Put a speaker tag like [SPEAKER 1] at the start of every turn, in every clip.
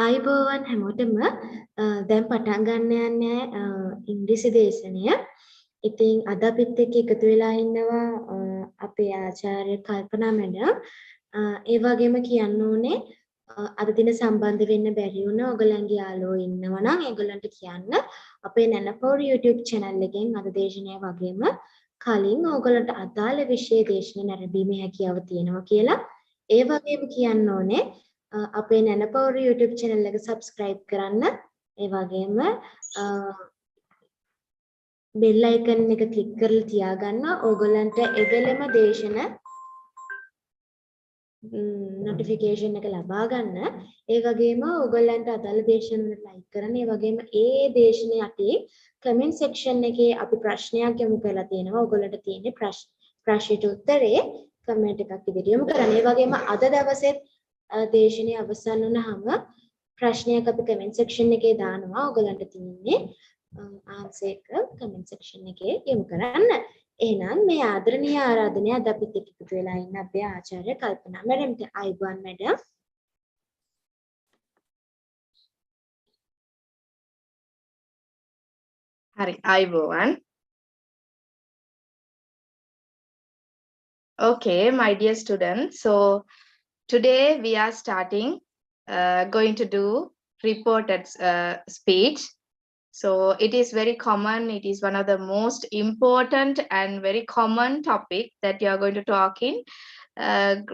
[SPEAKER 1] ආයුබෝවන් හැමෝටම දැන් පටන් ගන්න යන්නේ ඉංග්‍රීසි දේශනය. ඉතින් අද අපිත් එක්ක එකතු වෙලා ඉන්නවා අපේ ආචාර්ය කල්පනා මැඩම්. ඒ වගේම කියන්න ඕනේ අද දින සම්බන්ධ වෙන්න බැරි වුණා ඔයගලන්ගේ යාළුවෝ ඉන්නවා නම් ඒගොල්ලන්ට කියන්න අපේ නැනපොර YouTube channel එකෙන් අද දේශනය වගේම කලින් ඕගොල්ලන්ට අදාළ විෂය දේශන නැරඹීමේ හැකියාව තියෙනවා කියලා. ඒ වගේම කියන්න ඕනේ අපේ නැනපොර YouTube channel එක subscribe කරන්න. ඒ වගේම bell icon එක click කරලා තියාගන්න ඕගොල්ලන්ට එවෙලෙම දේශන notification එක ලබා ගන්න. ඒ වගේම ඕගොල්ලන්ට අදාළ දේශන වලට like කරන්න. ඒ වගේම ඒ දේශන යටි comment section එකේ අපි ප්‍රශ්නයක් යොමු කරලා තියෙනවා. ඕගොල්ලන්ට තියෙන්නේ ප්‍රශ්නෙට උත්තරේ comment එකක් විදිහට යොමු කරන්න. ඒ වගේම අද දවසේ දේශනය අවසන් වුණාම ප්‍රශ්නයක් අපි comment section එකේ දානවා. ඕගොල්ලන්ට තියෙන්නේ answer එක comment section එකේ යොමු කරන්න. එහෙනම් මේ ආදරණීය ආරාධනය අද අපිත් එක්ක එකතු වෙලා ඉන්න අපේ ආචාර්ය කල්පනා මැඩම්ට. ආයුබෝවන් මැඩම්.
[SPEAKER 2] Hari, ආයුබෝවන්. Okay, my dear students. So today we are starting going to do reported speech. So it is very common. It is one of the most important and very common topic that you are going to talk in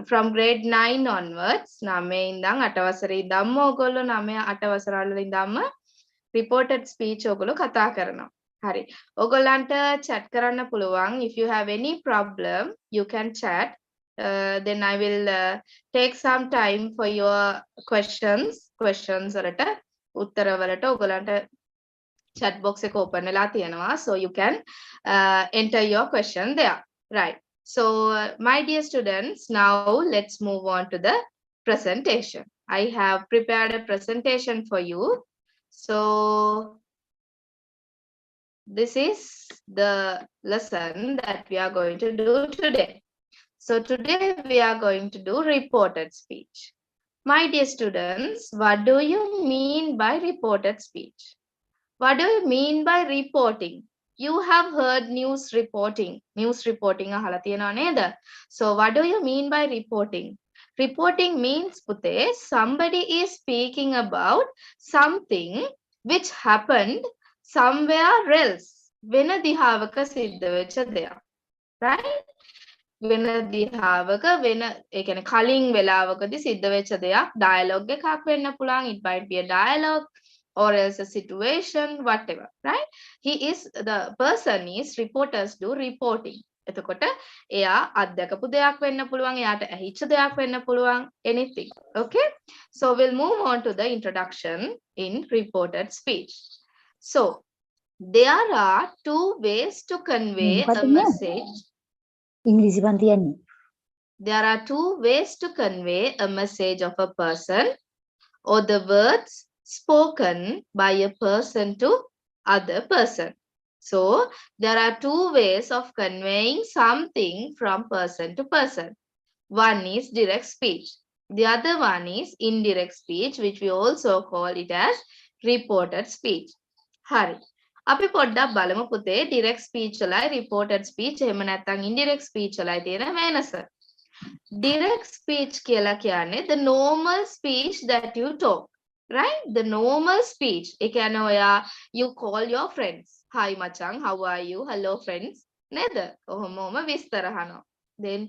[SPEAKER 2] from grade 9 onwards. Name indang atawasare idamma ogollo name atawasarala idamma reported speech ogollo katha karana. Hari. Ogolanta chat karanna puluwan. If you have any problem, you can chat. Then I will take some time for your questions වලට උත්තර වලට ඔයගලන්ට chat box එක open වෙලා තියෙනවා, so you can enter your question there, right? So my dear students, now let's move on to the presentation. I have prepared a presentation for you. So this is the lesson that we are going to do today. So today we are going to do reported speech. My dear students, what do you mean by reported speech? What do you mean by reporting? You have heard news reporting. News reporting අහලා තියෙනව නේද? So what do you mean by reporting? Reporting means පුතේ somebody is speaking about something which happened somewhere else. වෙන දිහාවක සිද්ධ වෙච්ච දෙයක්. Right? වෙන දිහාවක වෙන ඒ කියන්නේ කලින් වෙලාවකදී සිද්ධ වෙච්ච දෙයක් dialogue එකක් වෙන්න පුළුවන්. It might be a dialogue or else a situation, whatever, right? The person is, reporters do reporting. එතකොට එයා අත්දකපු දෙයක් වෙන්න පුළුවන්, එයාට ඇහිච්ච දෙයක් වෙන්න පුළුවන්, anything. Okay? So we'll move on to the introduction in reported speech. So there are two ways to convey a message. There are two ways to convey a message of a person or the words spoken by a person to other person. So there are two ways of conveying something from person to person. One is direct speech. The other one is indirect speech, which we also call it as reported speech. Hari. අපි පොඩ්ඩක් බලමු පුතේ direct speech වලයි reported speech එහෙම නැත්නම් indirect speech වලයි තියෙන වෙනස. Direct speech කියලා කියන්නේ the normal speech that you talk. Right? The normal speech. You call your friends. Hi Machang, how are you? Hello friends. නේද? කොහොමම විස්තර අහනවා. Then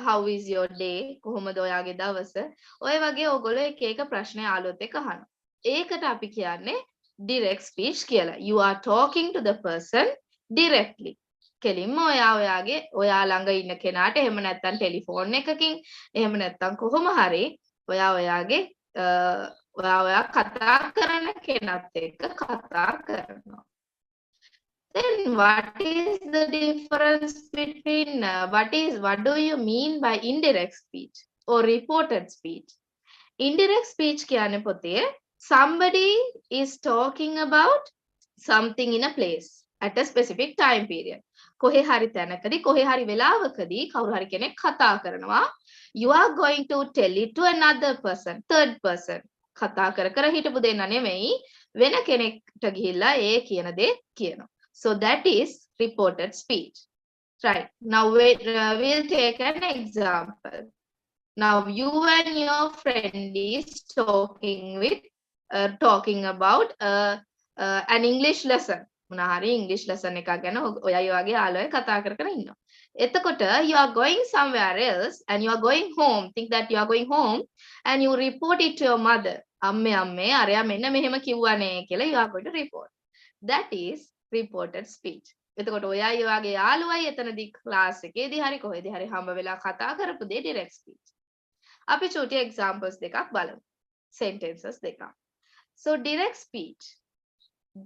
[SPEAKER 2] how is your day? කොහොමද ඔයාගේ දවස? ඔය වගේ ඔයගොල්ලෝ එක එක ප්‍රශ්න යාළුවොත් එක්ක අහනවා. ඒකට අපි කියන්නේ direct speech කියලා. You are talking to the person directly. කෙලින්ම ඔයා ළඟ ඉන්න කෙනාට එහෙම නැත්නම් ටෙලිෆෝන් එකකින් එහෙම නැත්නම් කොහොම හරි ඔයාගේ ඔයා කතා කරන කෙනත් එක්ක කතා කරනවා. Then what is the difference between what do you mean by indirect speech or reported speech? Indirect speech කියන්නේ පොතේ somebody is talking about something in a place at a specific time period. කොහේ හරි තැනකදී කොහේ හරි වෙලාවකදී කවුරු හරි කෙනෙක් කතා කරනවා. You are going to tell it to another person, third person. කතා කර හිටපු දෙන්න නෙමෙයි වෙන කෙනෙක්ට ගිහිල්ලා ඒ කියන දේ කියනවා. So that is reported speech. Right. Now we'll take an example. Now you and your friend is talking about an English lesson. මොනා හරි English lesson එකක් ගැන ඔයයි වගේ යාළුවෝ කතා කර ඉන්නවා. එතකොට you are going somewhere else and you are going home. Think that you are going home and you report it to your mother. අම්මේ අරයා මෙන්න මෙහෙම කිව්වනේ කියලා you are going to report. That is reported speech. එතකොට ඔයයි වගේ යාළුවයි එතනදී class එකේදී හරි කොහෙදී හරි හම්බ වෙලා කතා කරපු දේ direct speech. අපි චූටි examples දෙකක් බලමු. Sentences දෙකක්. So direct speech.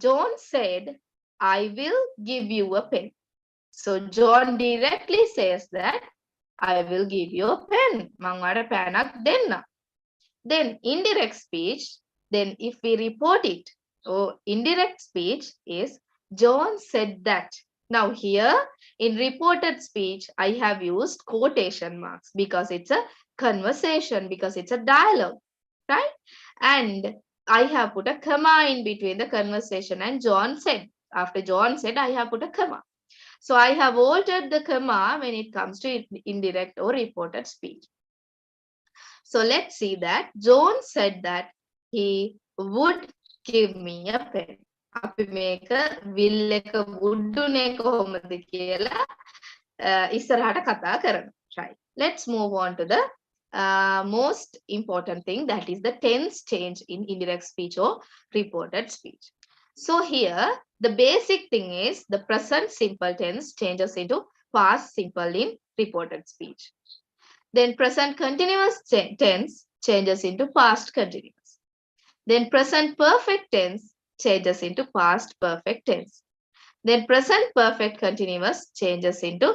[SPEAKER 2] John said, I will give you a pen. So John directly says that I will give you a pen. මං ඔයාලට පෑනක් දෙන්න. Then indirect speech, then if we report it, or indirect speech is John said that. Now here in reported speech, I have used quotation marks because it's a conversation, because it's a dialogue, right? And I have put a comma in between the conversation and John said. After John said, I have put a comma. So I have altered the comma when it comes to indirect or reported speech. So let's see that John said that he would give me a pen. අපි මේක will එක would උනේ කොහොමද කියලා ඉස්සරහට කතා කරනවා. Right. Let's move on to the most important thing, that is the tense change in indirect speech or reported speech. So here the basic thing is the present simple tense changes into past simple in reported speech. Then present continuous tense changes into past continuous. Then present perfect tense changes into past perfect tense. Then present perfect continuous changes into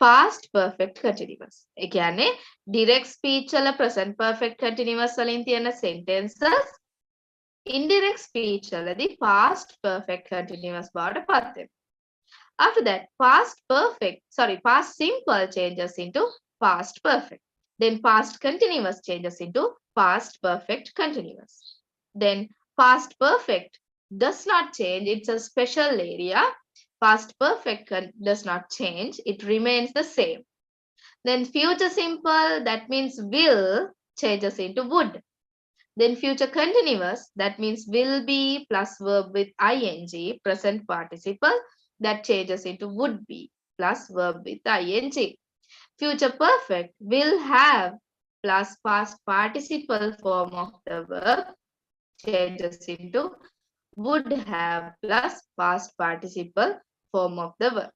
[SPEAKER 2] past perfect continuous. ඒ කියන්නේ direct speech වල present perfect continuous වලින් තියෙන sentences indirect speech වලදී past perfect continuous බවට පත් වෙනවා. After that past simple changes into past perfect. Then past continuous changes into past perfect continuous. Then past perfect does not change, it's a special area. Past perfect does not change, it remains the same. Then future simple, that means will, changes into would. Then future continuous, that means will be plus verb with ing, present participle, that changes into would be plus verb with ing. Future perfect will have plus past participle form of the verb changes into would have plus past participle form of the verb.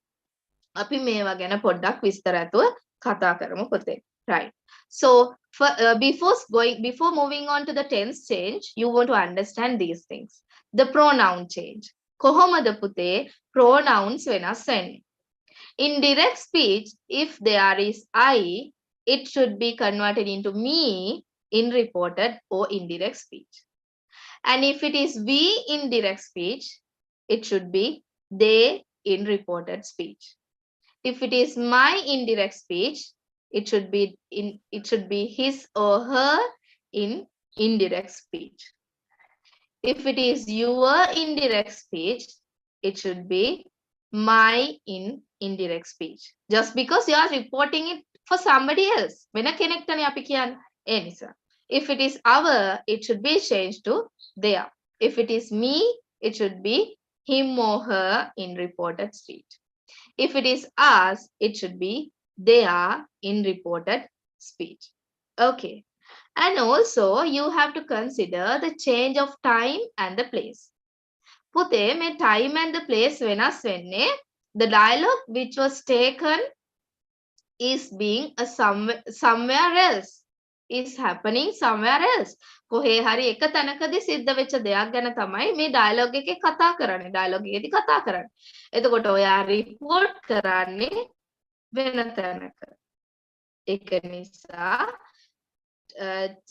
[SPEAKER 2] අපි මේවා ගැන පොඩ්ඩක් විස්තරatuව කතා කරමු පුතේ. Right. So before moving on to the tense change, you want to understand these things. The pronoun change. කොහොමද පුතේ pronouns වෙනස් වෙන්නේ? In direct speech, if there is I, it should be converted into me in reported or indirect speech. And if it is we in direct speech, it should be they in reported speech. If it is my indirect speech, it should be his or her in indirect speech. If it is your indirect speech, it should be my in indirect speech. Just because you are reporting it for somebody else. වෙන කෙනෙක්ටනේ අපි කියන්නේ. ඒ නිසා. If it is our, it should be changed to their. If it is me, it should be him or her in reported speech. If it is us, it should be their in reported speech. Okay. And also you have to consider the change of time and the place. පුතේ මේ time and the place වෙනස් වෙන්නේ The dialogue which was taken is being a somewhere else. Is happening somewhere else. කොහේ හරි එක තැනකදී සිද්ධ වෙච්ච දෙයක් ගැන තමයි මේ ඩයලොග් එකේ කතා කරන්නේ. ඩයලොග් එකේදී කතා කරන්නේ. එතකොට ඔයා report කරන්නේ වෙන තැනක. ඒක නිසා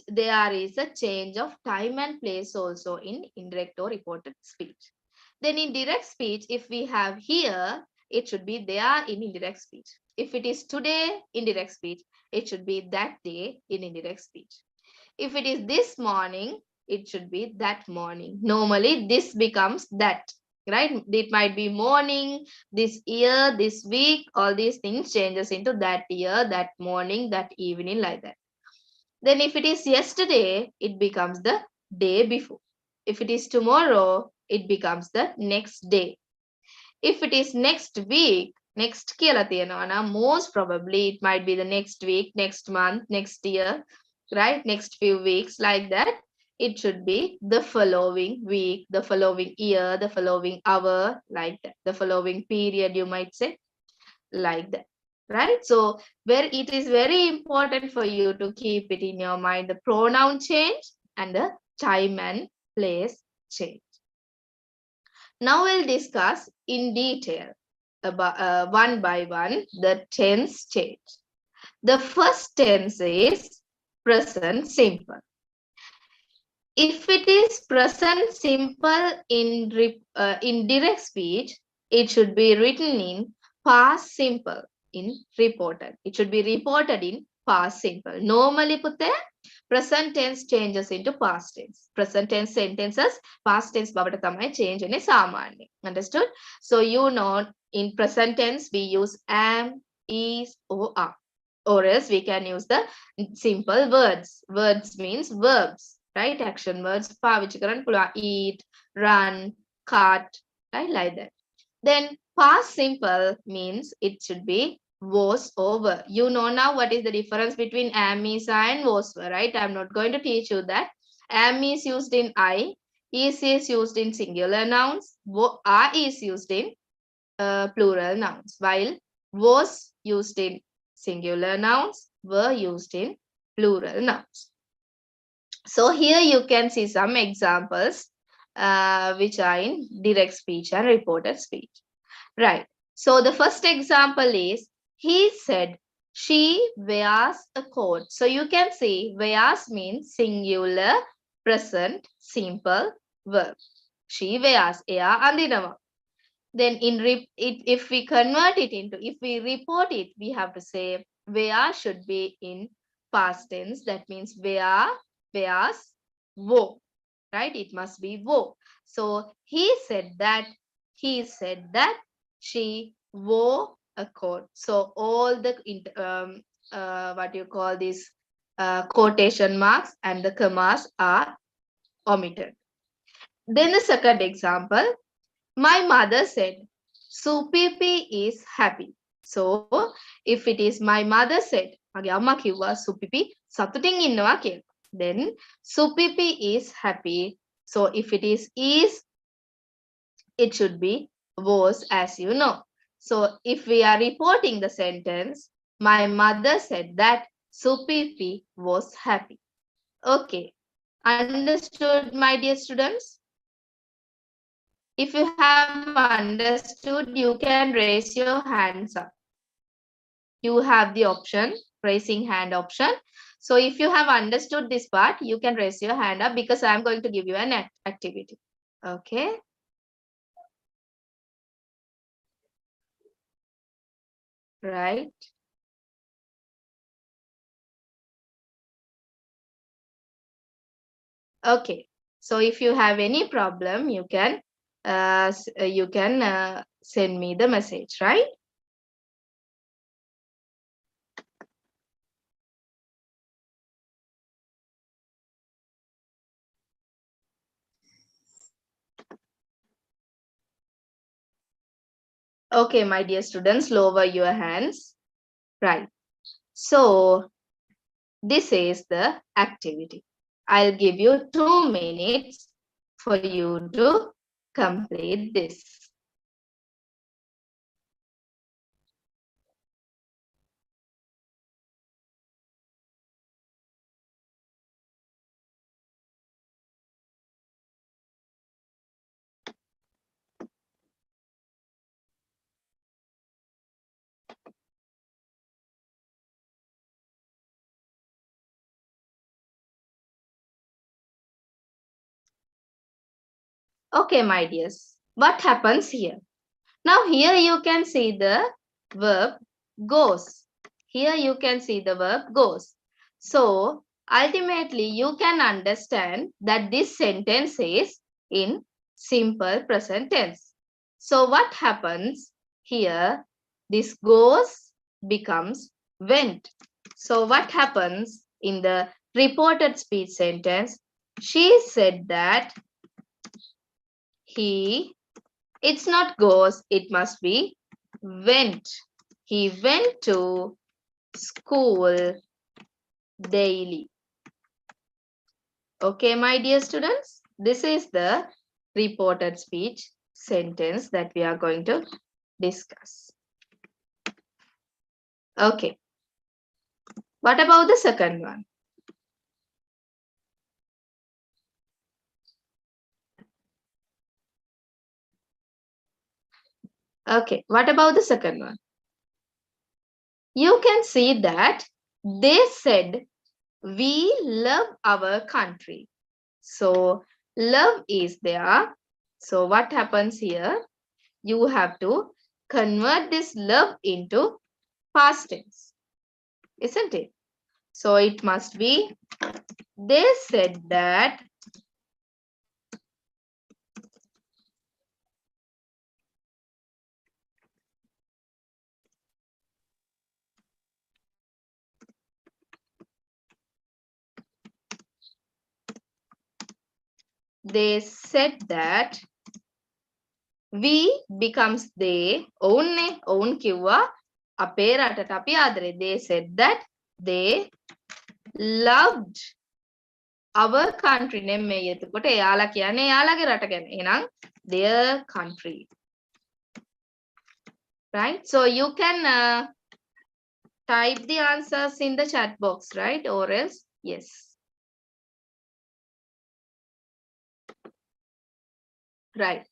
[SPEAKER 2] there is a change of time and place also in indirect or reported speech. Then in direct speech, if we have here, it should be there in indirect speech. If it is today in direct speech, it should be that day in indirect speech. If it is this morning, it should be that morning. Normally, this becomes that, right? It might be morning, this year, this week, all these things changes into that year, that morning, that evening, like that. Then if it is yesterday, it becomes the day before. If it is tomorrow, it becomes the next day. If it is next week, next කියලා තියෙනවා නම් most probably it might be the next week, next month, next year, right? Next few weeks, like that. It should be the following week, the following year, the following hour, like that. The following period, you might say, like that. Right? So where it is very important for you to keep it in your mind, the pronoun change and the time and place change. Now we'll discuss in detail about one by one the tense change. The first tense is present simple. If it is present simple in direct speech, it should be written in past simple in reported. It should be reported in past simple. Normally, putte, present tense changes into past tense. Present tense sentences, past tense babata tamai change in samanya. Understood? So you know in present tense we use am, is, or are. Or else we can use the simple words. Words means verbs, right? Action words. Eat, run, cut, right? Like that. Then past simple means it should be was over. You know now what is the difference between am, is, and was were, right? I'm not going to teach you that. Am is used in I, is used in singular nouns, are is used in plural nouns, while was used in singular nouns, were used in plural nouns. So here you can see some examples which are in direct speech and reported speech. Right. So the first example is, he said, she wears a coat. So you can see wears means singular, present, simple verb. She wears. එයා අඳිනවා. Then if we convert it into, if we report it, we have to say wear should be in past tense. That means wears, wore, right? It must be wore. So he said that she wore a coat. So all the what you call these quotation marks and the commas are omitted. Then the second example, my mother said, Supipi is happy. So if it is my mother said, මගේ අම්මා කිව්වා Supipi සතුටින් ඉන්නවා කියලා. Then Supipi is happy. So if it is, it should be was, as you know. So if we are reporting the sentence, my mother said that Supipi was happy. Okay. Understood, my dear students? If you have understood, you can raise your hands up. You have the option, raising hand option. So if you have understood this part, you can raise your hand up because I am going to give you an activity. Okay. Right. Okay. So if you have any problem, you can send me the message, right? Okay, my dear students, lower your hands. Right. So this is the activity. I'll give you 2 minutes for you to complete this. Okay, my dears. What happens here? Now here you can see the verb goes. Here you can see the verb goes. So ultimately you can understand that this sentence is in simple present tense. So what happens here? This goes becomes went. So what happens in the reported speech sentence? She said that he, it's not goes, it must be went. He went to school daily. Okay, my dear students, this is the reported speech sentence that we are going to discuss. Okay, what about the second one? Okay, what about the second one? You can see that they said, we love our country. So love is there. So what happens here? You have to convert this love into past tense, isn't it? So it must be, they said that they said that we becomes they own කිව්වා අපේ රටට අපි ආදරේ. They said that they loved our country. නෙමෙයි එතකොට එයාලා කියන්නේ එයාලගේ රට ගැන. එහෙනම් their country. Right? So you can type the answers in the chat box, right? Or else, yes. Right.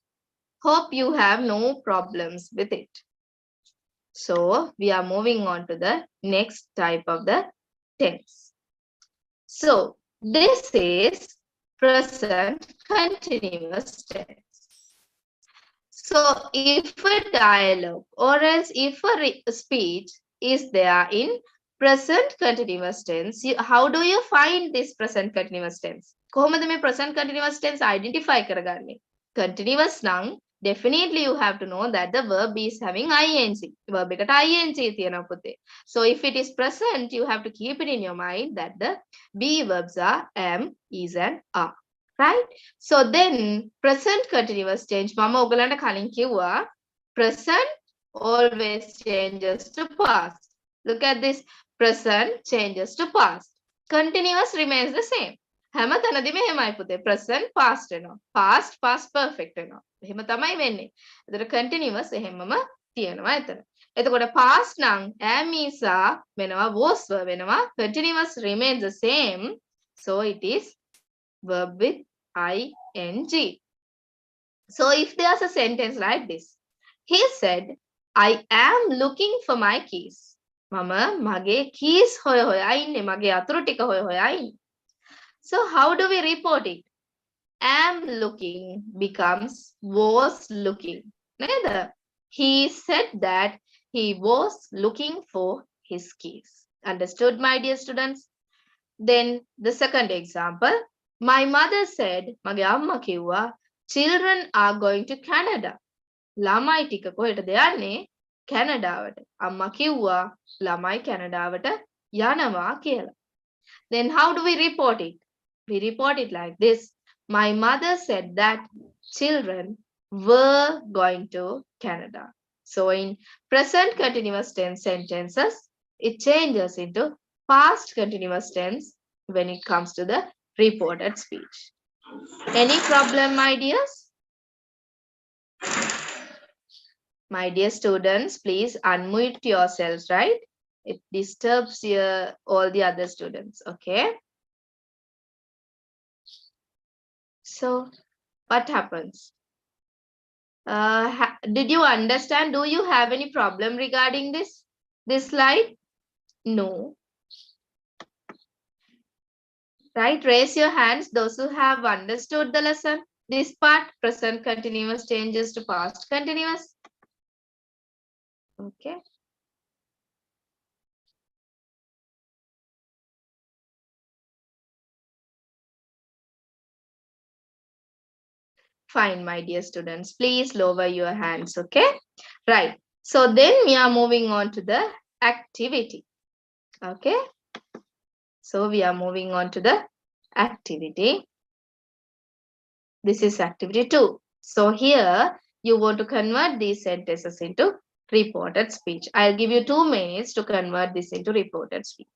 [SPEAKER 2] Hope you have no problems with it. So we are moving on to the next type of the tense. So this is present continuous tense. So if a dialogue or else if a speech is there in present continuous tense, how do you find this present continuous tense? කොහොමද මේ present continuous tense identify කරගන්නේ? Continuous නම් definitely you have to know that the verb is having ing. Verb එකට ing තියෙනවා පුතේ. So if it is present, you have to keep it in your mind that the be verbs are am, is and are. Right? So then present continuous change මම ඔයගලන්ට කලින් කිව්වා present always changes to past. Look at this, present changes to past. Continuous remains the same. හැම තැනදීම එහෙමයි පුතේ. present past වෙනවා. past past perfect වෙනවා. එහෙම තමයි වෙන්නේ. ඒතර continuous එහෙමම තියෙනවා එතන. එතකොට past නම් am is are වෙනවා was were වෙනවා. continuous remains the same. So it is verb with ing. So if there's a sentence like this, he said, I am looking for my keys. මම මගේ keys හොය හොයා ඉන්නේ. මගේ අතුරු ටික හොය හොයා ඉන්නේ. So how do we report it? Am looking becomes was looking. Neither. He said that he was looking for his keys. Understood, my dear students? Then the second example. My mother said, මගේ අම්මා කිව්වා, children are going to Canada. ළමයි ටික කොහෙටද යන්නේ? කැනඩාවට. අම්මා කිව්වා ළමයි කැනඩාවට යනවා කියලා. Then how do we report it? We report it like this. My mother said that children were going to Canada. So in present continuous tense sentences, it changes into past continuous tense when it comes to the reported speech. Any problem, my dears? My dear students, please unmute yourselves, right? It disturbs all the other students, okay? So what happens? Did you understand? Do you have any problem regarding this slide? No. Right? Raise your hands, those who have understood the lesson. this part, present continuous changes to past continuous. Okay. Fine, my dear students, please lower your hands, okay? Right. So then we are moving on to the activity. Okay. So we are moving on to the activity. This is activity 2. So here you want to convert these sentences into reported speech. I'll give you 2 minutes to convert this into reported speech.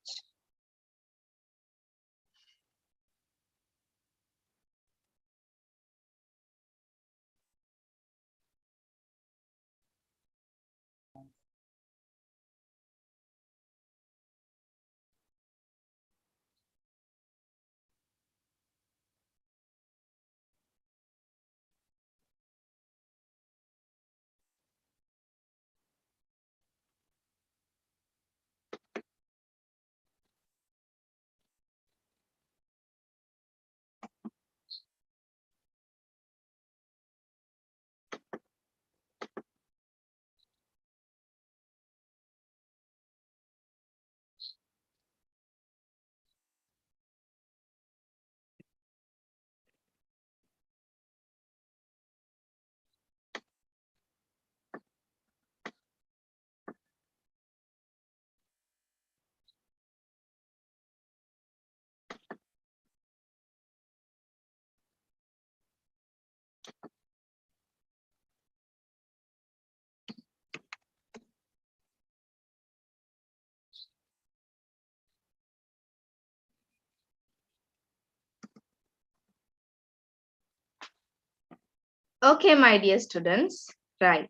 [SPEAKER 2] Okay, my dear students. Right.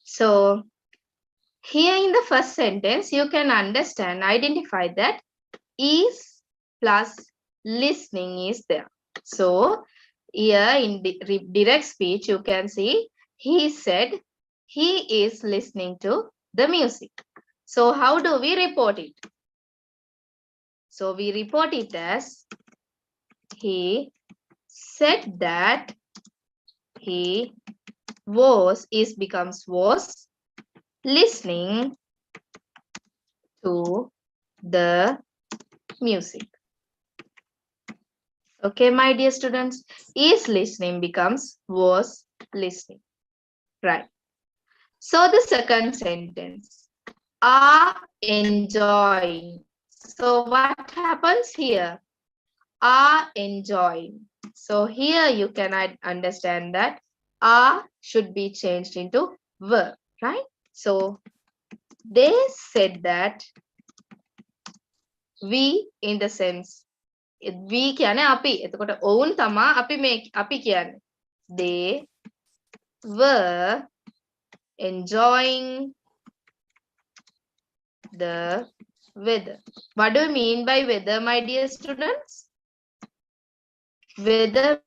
[SPEAKER 2] So here in the first sentence, you can understand, identify that is plus listening is there. So here in direct speech, you can see he said he is listening to the music. So how do we report it? So we report it as he said that he becomes was listening to the music. Okay, my dear students, is listening becomes was listening. Right. So the second sentence, are enjoying. So what happens here? Are enjoying. So here you can understand that are should be changed into were, right? So they said that we in the sense we කියන්නේ අපි. එතකොට ඔවුන් තමා අපි කියන්නේ. They were enjoying the weather. What do you mean by weather, my dear students? Weather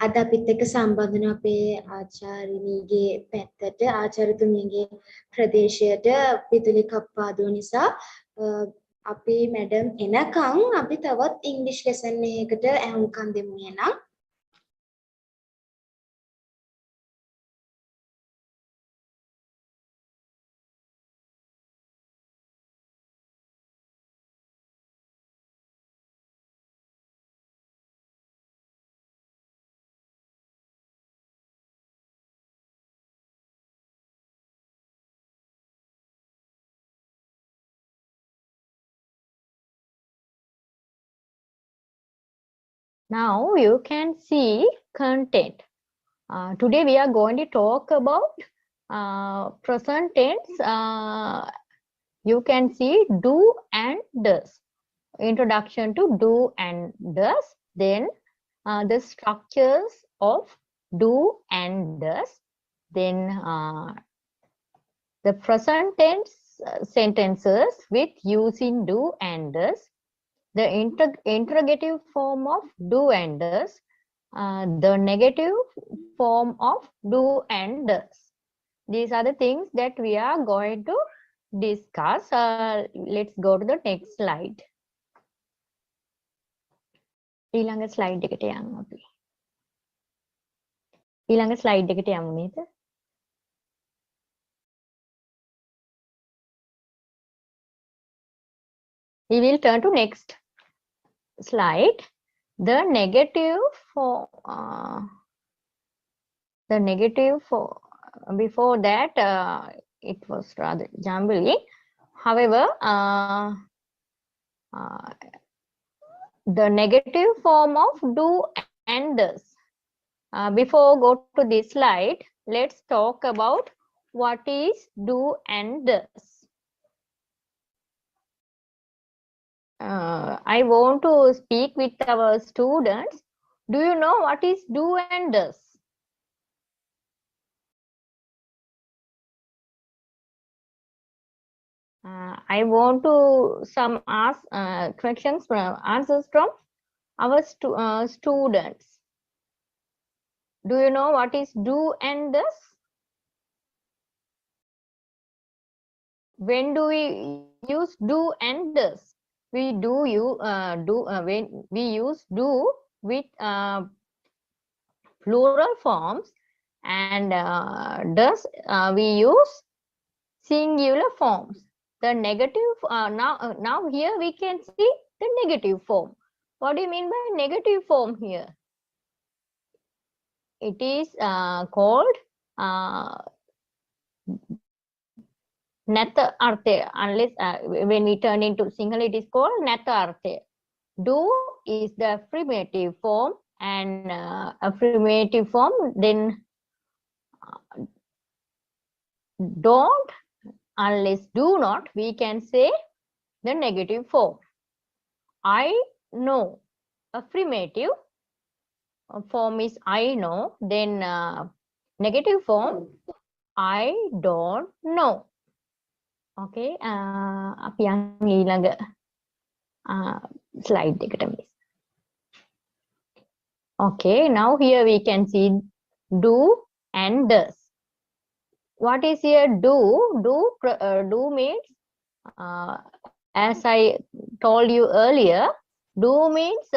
[SPEAKER 1] අද අපිත් එක්ක සම්බන්ධ වෙන අපේ ආචාර්යනීගේ පැත්තට ආචාර්යතුමියගේ ප්‍රදේශයට විදුලි කප්පාදුව නිසා අපි මැඩම් එනකන් අපි තවත් ඉංග්‍රීසි ලෙසන් එකකට ඇහුම්කන් දෙමු එහෙනම්.
[SPEAKER 3] Now you can see content. Today we are going to talk about present tense. You can see do and does. Introduction to do and does. Then the structures of do and does. Then the present tense sentences with using do and does. The interrogative form of do and does, the negative form of do and does. These are the things that we are going to discuss. Let's go to the next slide. ඊළඟ slide එකට යමු අපි. ඊළඟ slide එකට යමු නේද? We will turn to next slide. The negative for before that it was rather jumbly. However, the negative form of do and does. Before go to this slide, let's talk about what is do and does. I want to speak with our students. Do you know what is do and does? I want to some ask questions from answers from our students. Do you know what is do and does? When do we use do and does? We do you when we use do with plural forms, and does we use singular forms. The negative now here we can see the negative form. What do you mean by negative form here? It is called Natha Arte, unless when we turn into Sinhala, it is called Natha Arte. Do is the affirmative form, and affirmative form, then don't, unless do not, we can say the negative form. I know, affirmative form is I know, then negative form, I don't know. Okay, අපි යන් ඊළඟ slide එකට miss. Okay, now here we can see do and does. What is here do? Do means, as I told you earlier, do means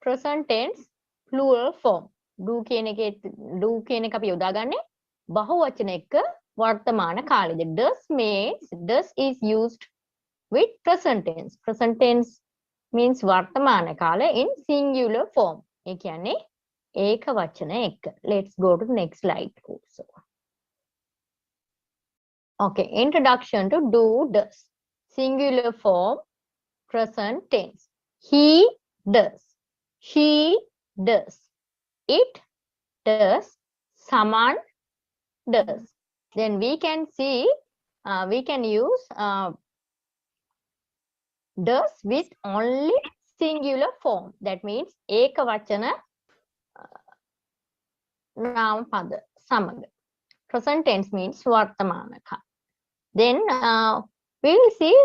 [SPEAKER 3] present tense plural form. Do කියන එක අපි යොදාගන්නේ බහුවචන එක්ක වර්තමාන කාලෙද. Does means, does is used with present tense. Present tense means වර්තමාන කාල in singular form. ඒ කියන්නේ ඒක වචන එක්ක. Let's go to the next slide also. Okay, introduction to do, does. Singular form, present tense. He does. She does. It does. Someone does. Then we can see, we can use does with only singular form. That means ekavachana namapada samaga. Present tense means vartamanaka. Then we will see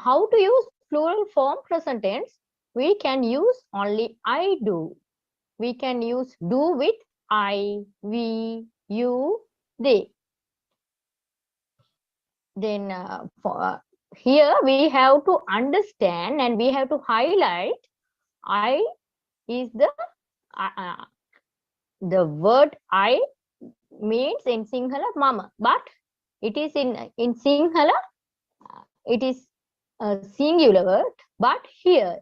[SPEAKER 3] how to use plural form present tense. We can use only I do we can use do with I, we, you, they. Then here we have to understand and we have to highlight I is the word I means in Sinhala mama, but it is in Sinhala it is a singular word, but here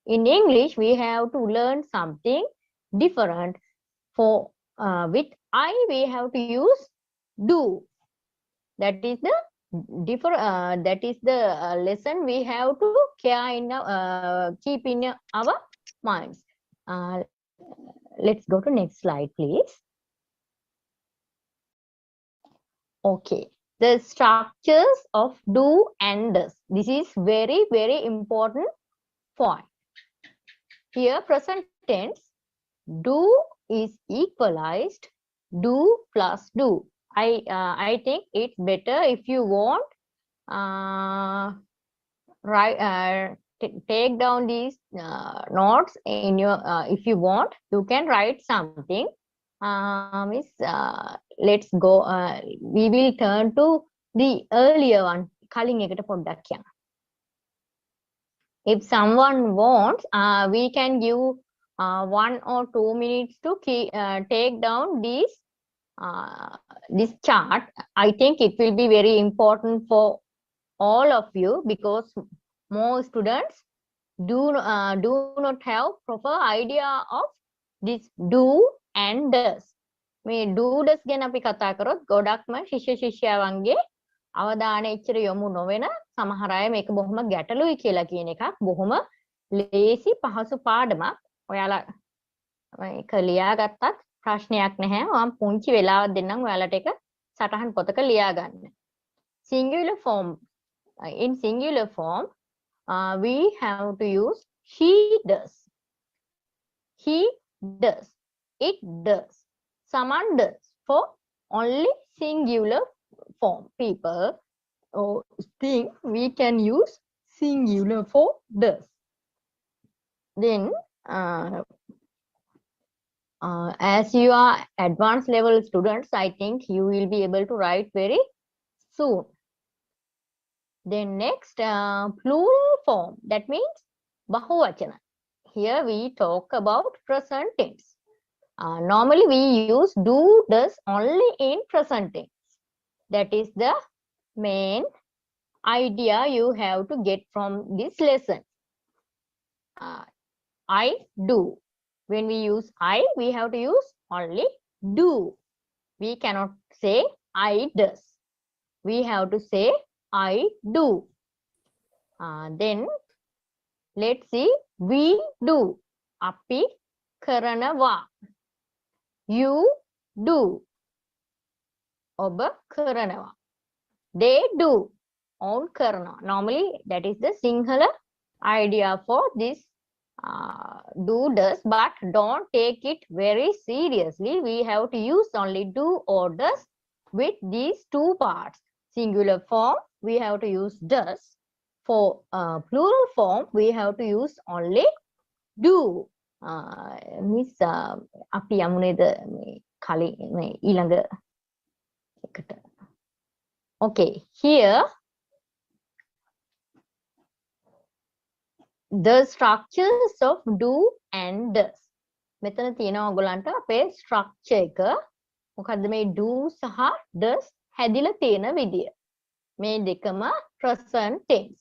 [SPEAKER 3] in English we have to learn something different. For with I we have to use do. That is the lesson we have to care in keep in our minds. Let's go to next slide, please. Okay, the structures of do and does. This is very, very important point. Here, present tense, do is equalized do plus do. I think it's better if you want take down these notes in your if you want you can write something. Let's go we will turn to the earlier one. If someone wants we can give 1 or 2 minutes to take down this chart. I think it will be very important for all of you because more students do not have proper idea of this do and does. මේ do does ගැන අපි කතා කරොත් ගොඩක්ම ශිෂ්‍ය ශිෂ්‍යාවන්ගේ අවධානය ඉච්චර යොමු නොවන සමහර අය මේක බොහොම ගැටලුයි කියලා කියන එකක් බොහොම ලේසි පහසු පාඩමක්. ඔයාලා මේක ලියාගත්තත් ප්‍රශ්නයක් නැහැ. මම පුංචි වෙලාවක් දෙන්නම් ඔයාලට ඒක සටහන් පොතක ලියා ගන්න. Singular form. In singular form, we have to use he does. He does. It does. Someone does. For only singular form people or thing, we can use singular for does. Then, as you are advanced level students, I think you will be able to write very soon. Then next, plural form. That means bahuvachana. Here we talk about present tense. Normally we use do, does only in present tense. That is the main idea you have to get from this lesson. I do. When we use I, we have to use only do. We cannot say I does. We have to say I do. Then let's see we do. Api කරනවා. You do. ඔබ කරනවා. They do. ඔවුන් කරනවා. Normally that is the Sinhala idea for this do does, but don't take it very seriously. We have to use only do or does with these two parts. Singular form we have to use does. For plural form we have to use only do. Miss අපි යමු නේද මේ කලින් මේ ඊළඟ එකට. Okay, here the structures of do and does. මෙතන තියෙනවා ඔයගොල්ලන්ට අපේ structure එක. මොකද්ද මේ do සහ does හැදිලා තියෙන විදිය. මේ දෙකම present tense.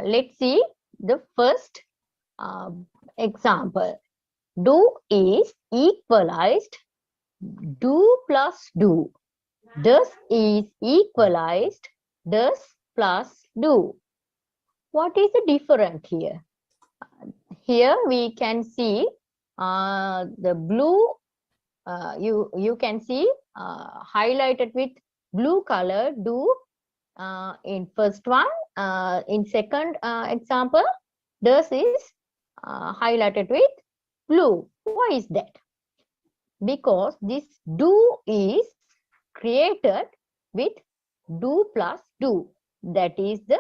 [SPEAKER 3] Let's see the first example. Do is equalized do plus do. Does is equalized does plus do. What is the difference here? Here we can see the blue. You can see highlighted with blue color do in first one. In second example, does is highlighted with blue. Why is that? Because this do is created with do plus do. That is the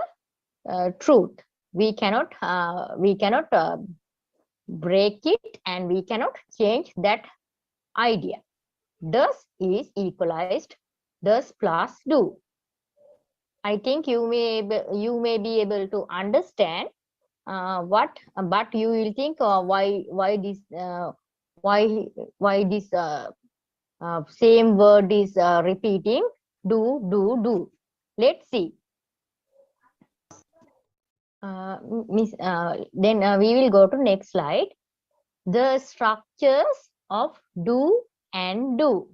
[SPEAKER 3] truth. We cannot break it and we cannot change that idea. Does is equalized does plus do. I think you may be able to understand what, but you will think why this same word is repeating do. Let's see. Then we will go to next slide. The structures of do and do.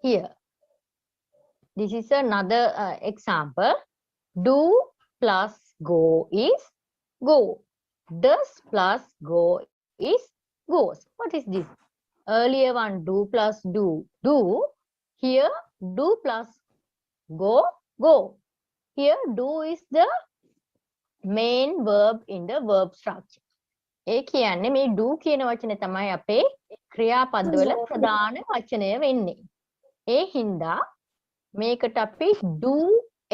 [SPEAKER 3] Here, this is another example. Do plus go is go. Does plus go is goes. What is this? Earlier one, do plus do. Here, do plus go. Here, do is the main verb in the verb structure. ඒ කියන්නේ මේ do කියන වචනේ තමයි අපේ ක්‍රියාපදවල ප්‍රධාන වචනය වෙන්නේ. ඒ හින්දා මේකට අපි do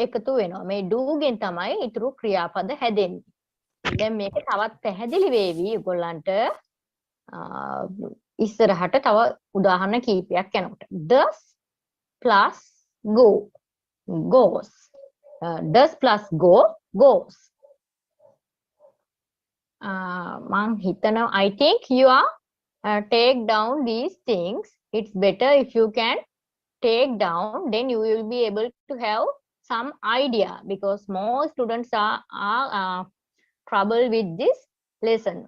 [SPEAKER 3] එකතු වෙනවා. මේ do ගෙන් තමයි ඊටු ක්‍රියාපද හැදෙන්නේ. දැන් මේක තවත් පැහැදිලි වේවි ඔයගොල්ලන්ට ඉස්සරහට තව උදාහරණ කීපයක් යනකොට. Does plus go goes. Does plus go goes. I think you are take down these things. It's better if you can take down, then you will be able to have some idea, because more students are trouble with this lesson.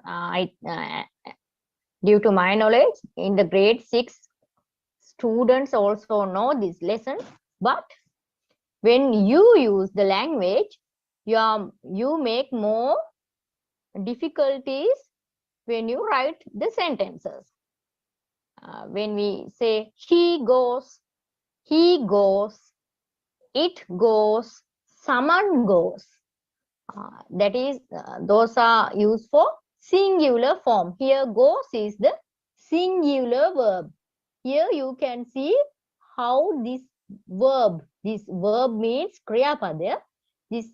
[SPEAKER 3] Due to my knowledge, in the grade 6, students also know this lesson, but when you use the language, you make more difficulties when you write the sentences. When we say he goes, it goes, someone goes, that is those are used for singular form. Here goes is the singular verb. Here you can see how this verb means kriyapada. This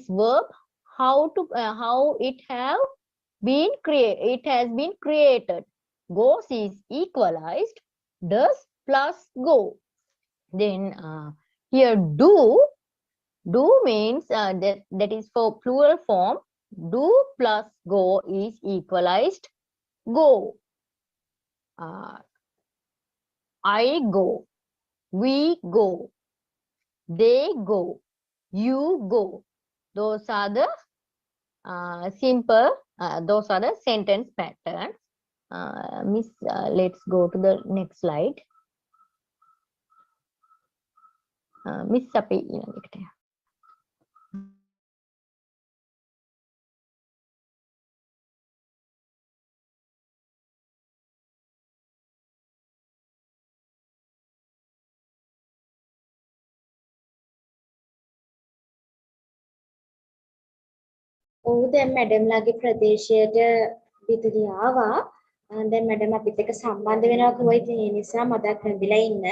[SPEAKER 3] verb, how it has been created. Goes is equalized does plus go. Then here do means that is for plural form. Do plus go is equalized go. I go, we go, they go, you go. Those are the simple, those are the sentence patterns. Let's go to the next slide. Miss අපි ඊළඟට
[SPEAKER 1] ඔව් දැන් මැඩම්ලාගේ ප්‍රදේශයට විදුලිය ආවා. දැන් madam අපිත් එක්ක සම්බන්ධ වෙනවා කිව්වා. ඉතින් ඒ නිසා මදක් රැඳිලා ඉන්න.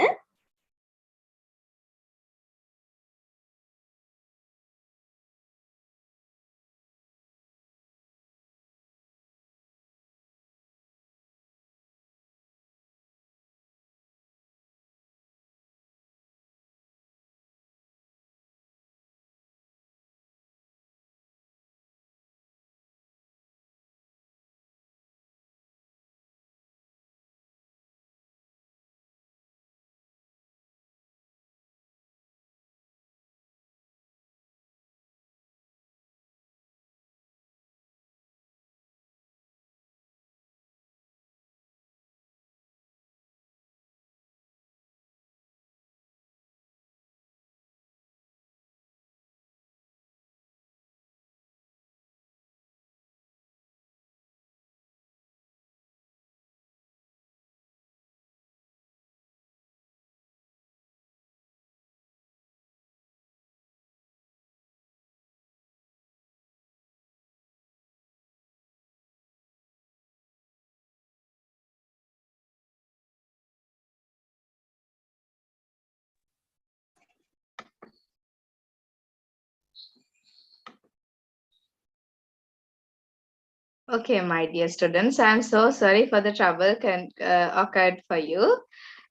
[SPEAKER 2] Okay, my dear students, I'm so sorry for the trouble occurred for you.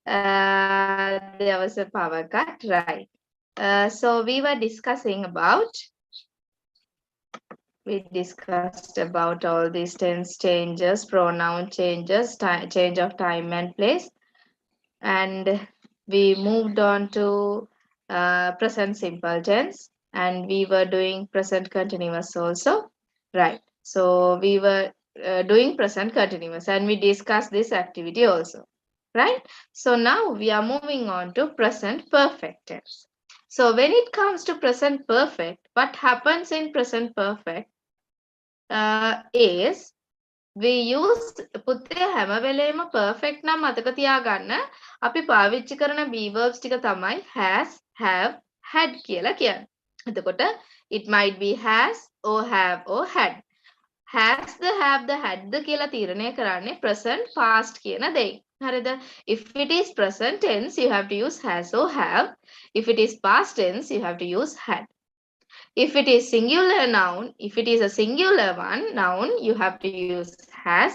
[SPEAKER 2] There was a power cut, right? So we discussed about all these tense changes, pronoun changes, change of time and place, and we moved on to present simple tense, and we were doing present continuous also, right? So we were doing present continuous, and we discussed this activity also, right? So now we are moving on to present perfect tense. So when it comes to present perfect, what happens in present perfect is we use පුතේ හැම වෙලේම perfect නම් මතක තියාගන්න අපි පාවිච්චි කරන be verbs ටික තමයි has, have, had කියලා කියන්නේ. එතකොට it might be has or have or had. Has the, have the, had the කියලා තීරණය කරන්නේ present past කියන දෙයින්. හරිද? If it is present tense you have to use has or have. If it is past tense you have to use had. If it is singular noun, if it is a singular one, noun, you have to use has.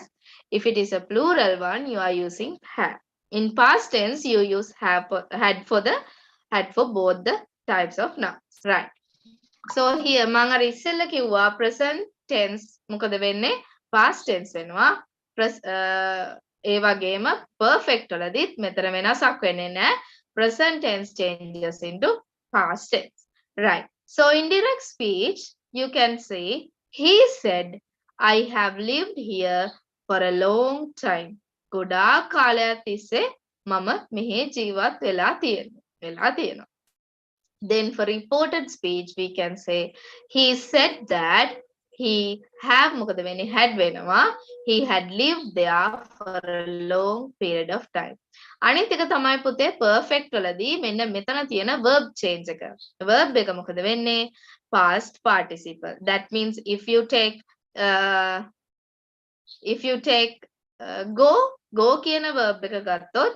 [SPEAKER 2] If it is a plural one, you are using have. In past tense, you use have had for both the types of nouns. Right. So here, මම අර ඉස්සෙල්ල කිව්වා present tense මොකද වෙන්නේ? Past tense වෙනවා. ඒ වගේම perfect වලදීත් මෙතන වෙනසක් වෙන්නේ නැහැ. Present tense changes into past tense. Right. So in direct speech, you can say, he said, I have lived here for a long time. ගොඩාක් කාලයක් තිස්සේ මම මෙහි ජීවත් වෙලා තියෙනවා. Then for reported speech, we can say, he said that he have මොකද වෙන්නේ had වෙනවා. He had lived there for a long period of time. අනිත් එක තමයි පුතේ perfect වලදී මෙන්න මෙතන තියෙන verb change එක. verb එක මොකද වෙන්නේ? past participle. That means if you take go කියන verb එක ගත්තොත්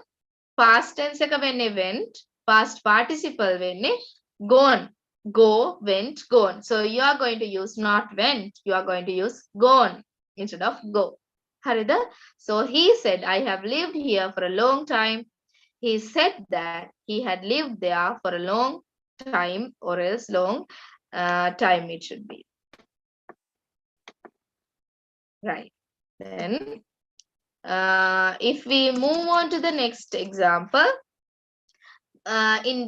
[SPEAKER 2] past tense එක වෙන්නේ went, past participle වෙන්නේ gone. Go, went, gone. So you are going to use not went, you are going to use gone instead of go. Harida? So he said, I have lived here for a long time. He said that he had lived there for a long time, or else long time it should be. Right. Then if we move on to the next example, in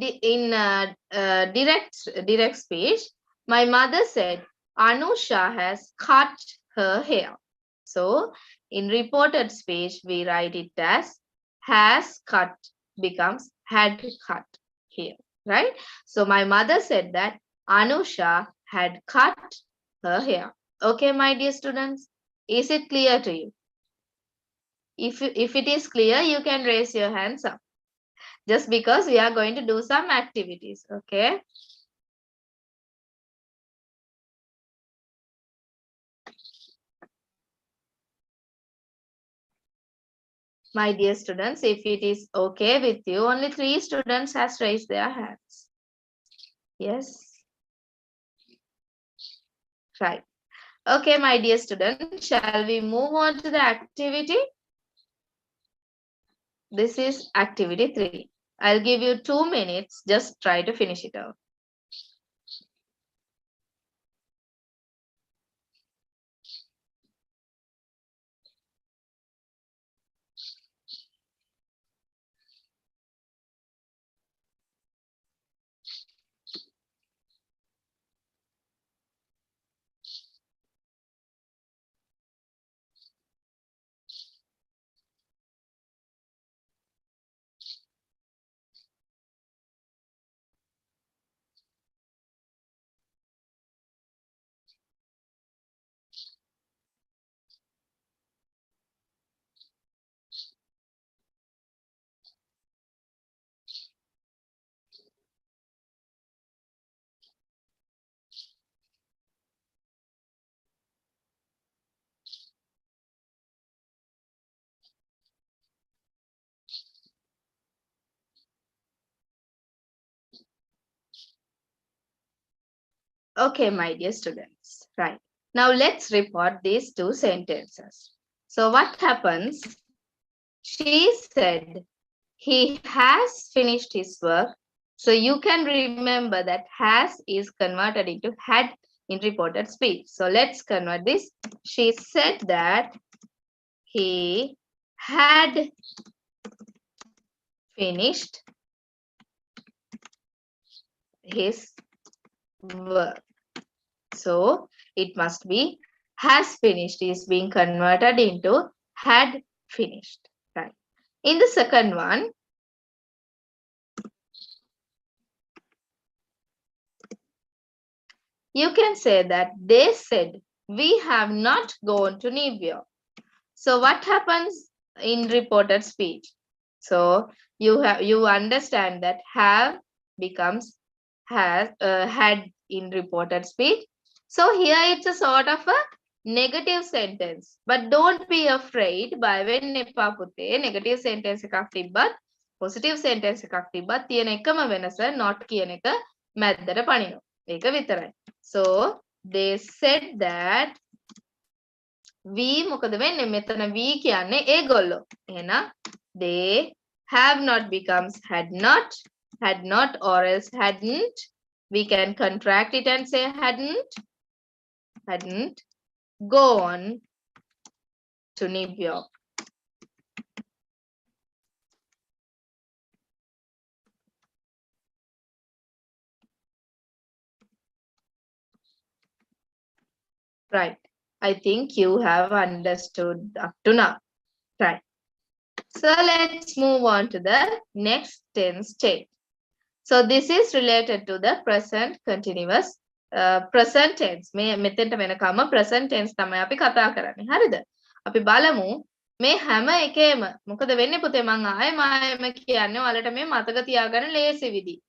[SPEAKER 2] direct speech, my mother said Anusha has cut her hair. So in reported speech we write it as has cut becomes had cut here, right? So my mother said that Anusha had cut her hair. Okay, my dear students, is it clear to you? If it is clear, you can raise your hands up. Just because we are going to do some activities, okay? My dear students, if it is okay with you, only 3 students has raised their hands. Yes. Right. Okay, my dear students, shall we move on to the activity? This is activity 3. I'll give you 2 minutes. Just try to finish it out. Okay, my dear students, right. Now let's report these two sentences. So what happens? She said, he has finished his work. So you can remember that has is converted into had in reported speech. So let's convert this. She said that he had finished his work. So it must be has finished is being converted into had finished. Right. In the second one, you can say that they said, we have not gone to New York. So what happens in reported speech? So you understand that have becomes has had in reported speech. So here it's a sort of a negative sentence. But don't be afraid by when එපා පුතේ negative sentence එකක් තිබ්බත් positive sentence එකක් තිබ්බත් තියෙන එකම වෙනස not කියන එක මැද්දට පනිනවා. ඒක විතරයි. So they said that we මොකද වෙන්නේ මෙතන we කියන්නේ ඒගොල්ලෝ. එහෙනම් they have not becomes had not or else hadn't. We can contract it and say hadn't gone to New York. Right. I think you have understood up to now. Right. So let's move on to the next tense state. So this is related to the present continuous present tense. මේ මෙතෙන්ට වෙනකම්ම present tense තමයි අපි කතා කරන්නේ. හරිද? අපි බලමු මේ හැම එකේම මොකද වෙන්නේ පුතේ මම ආයෙම කියන්නේ ඔයාලට මේ මතක තියාගන්න ලේසි විදි.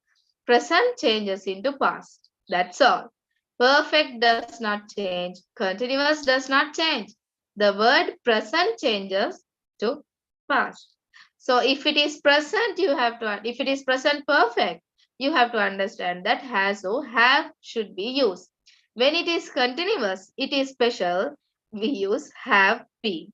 [SPEAKER 2] Present changes into past. That's all. Perfect does not change. Continuous does not change. The word present changes to past. So if it is present, if it is present perfect, you have to understand that has or have should be used. When it is continuous, it is special, we use have been.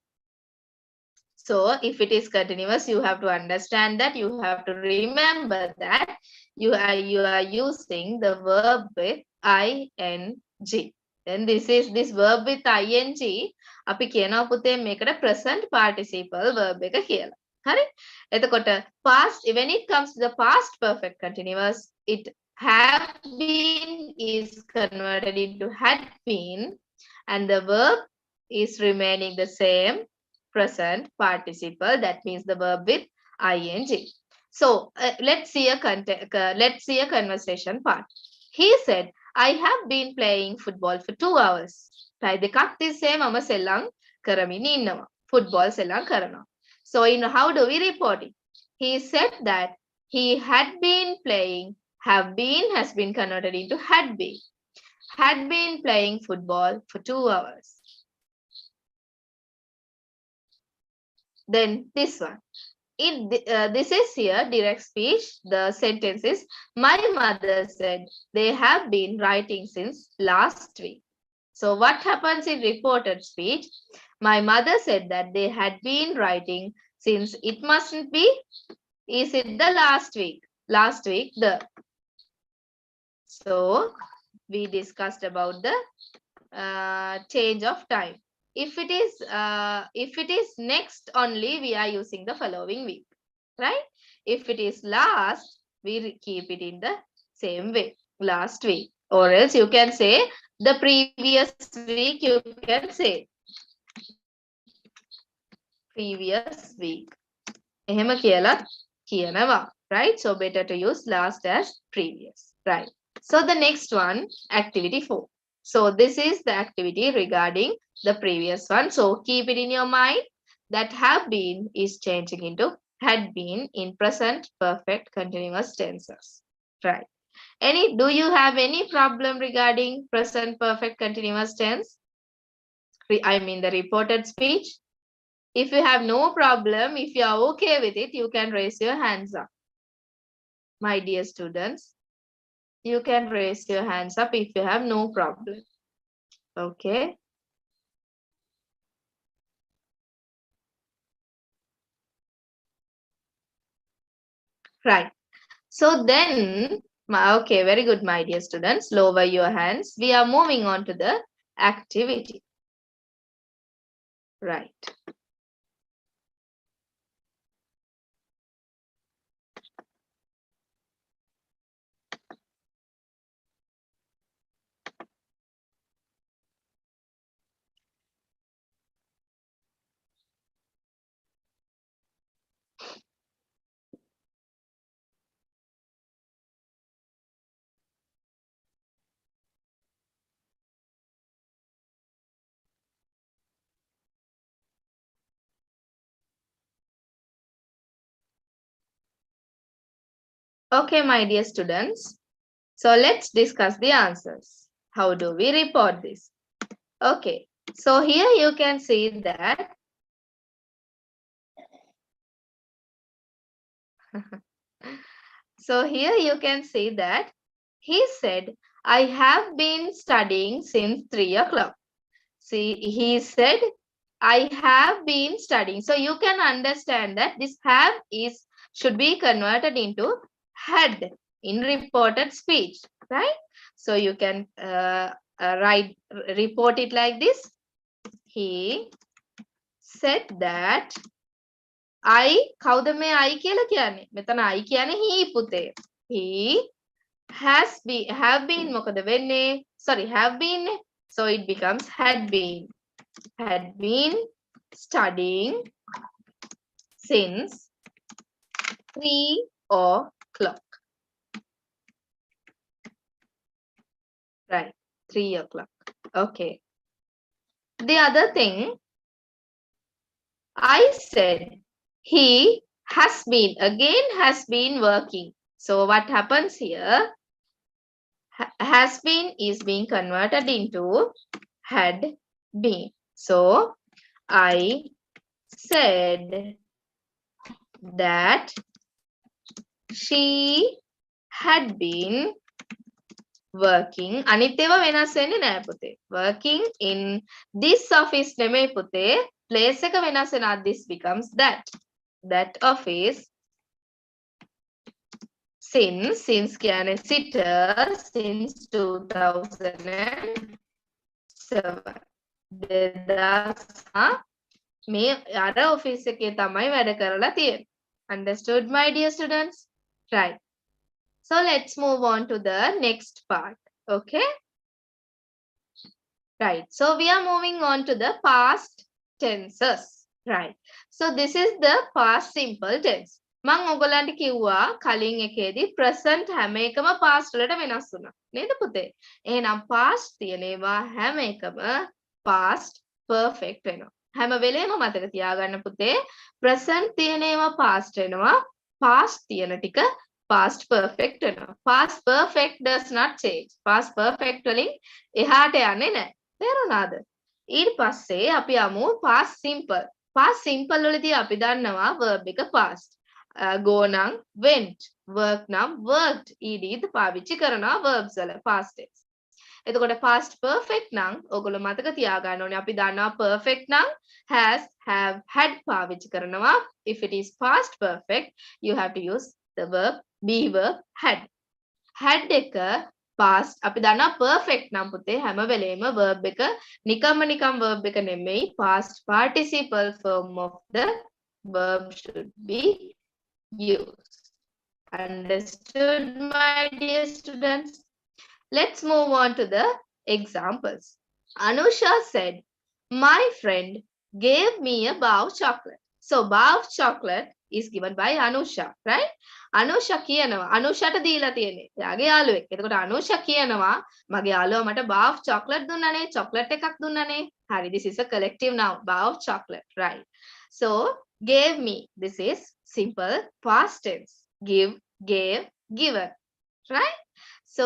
[SPEAKER 2] So if it is continuous, you have to understand that, you have to remember that you are using the verb with ing. Then this verb with ing, අපි කියනවා පුතේ මේකට present participle verb එක කියලා. හරි? එතකොට past, when it comes to the past perfect continuous, it have been is converted into had been, and the verb is remaining the same present participle. That means the verb with ing. So let's see a conversation part. He said, I have been playing football for 2 hours. පැය දෙකක් තිස්සේ මම සෙල්ලම් කරමින් ඉන්නවා. Football සෙල්ලම් කරනවා. So how do we report it? He said that he had been playing. Have been has been converted into had been. Had been playing football for 2 hours. Then this one. This is here direct speech. The sentence is, my mother said they have been writing since last week. So what happens in reported speech? My mother said that they had been writing since it mustn't be. Is it the last week? Last week the. So we discussed about the change of time. If it is next only, we are using the following week, right? If it is last, we keep it in the same way, last week. Or else you can say the previous week, you can say previous week. එහෙම කියලා කියනවා, right? So better to use last as previous, right? So the next one, activity 4. So this is the activity regarding the previous one. So keep it in your mind that have been is changing into had been in present perfect continuous tenses, right? Do you have any problem regarding present perfect continuous tense? I mean the reported speech. If you have no problem, if you are okay with it, you can raise your hands up. My dear students, you can raise your hands up if you have no problem. Okay. Right. So then, okay, very good, my dear students. Lower your hands. We are moving on to the activity. Right. Okay, my dear students. So let's discuss the answers. How do we report this? Okay. So here you can see that so here you can see that he said, I have been studying since 3 o'clock. See, he said, I have been studying. So you can understand that this have is should be converted into had in reported speech, right? So you can report it like this. He said that I කවුද මේ I කියලා කියන්නේ? මෙතන I කියන්නේ he පුතේ. He have been මොකද වෙන්නේ? Sorry, have been. So it becomes had been. Had been studying since 3 o'clock. Right, 3 o'clock. Okay. The other thing, I said he has been working. So what happens here? Has been is being converted into had been. So I said that she had been working. අනිත් ඒවා වෙනස් වෙන්නේ නෑ පුතේ. Working in this office නෙමෙයි පුතේ. Place එක වෙනස් වෙනවා. This becomes that. That office since කියන්නේ සිට since 2007. මේ අර ඔෆිස් එකේ තමයි වැඩ කරලා තියෙන්නේ. Understood, my dear students? Right. So let's move on to the next part. Okay. Right. So we are moving on to the past tenses. Right. So this is the past simple tense. මම ඔයගලන්ට කිව්වා කලින් එකේදී present හැම එකම past වලට වෙනස් වුණා. නේද පුතේ? එහෙනම් past තියෙන ඒවා හැම එකම past perfect වෙනවා. හැම වෙලේම මතක තියාගන්න පුතේ present තියෙන ඒවා past වෙනවා. past තියෙන ටික past perfect වෙනවා. past perfect does not change. past perfect වලින් එහාට යන්නේ නැහැ. තේරුණාද? ඊට පස්සේ අපි යමු past simple. past simple වලදී අපි දන්නවා verb එක past. Go නම් went, work නම් worked. ed පාවිච්චි කරනවා verbs වල past tense. එතකොට past perfect නම් ඔයගොල්ලෝ මතක තියාගන්න ඕනේ අපි දන්නවා perfect නම් has, have, had පාවිච්චි කරනවා. If it is past perfect, you have to use the verb be verb had. had එක past අපි දන්නවා perfect නම් පුතේ හැම වෙලේම verb එක නිකම්ම verb එක නෙමෙයි past participle form of the verb should be used. Understood, my dear students? Let's move on to the examples. Anusha said, my friend gave me a bar of chocolate. So bar of chocolate is given by Anusha, right? Anusha කියනවා අනුෂාට දීලා තියෙන්නේ. එයාගේ යාළුවෙක්. එතකොට අනුෂා කියනවා මගේ යාළුවා මට bar of chocolate දුන්නානේ. chocolate එකක් දුන්නානේ. හරි, this is a collective noun, bar of chocolate, right? So gave me, this is simple past tense. Give, gave, given, right? So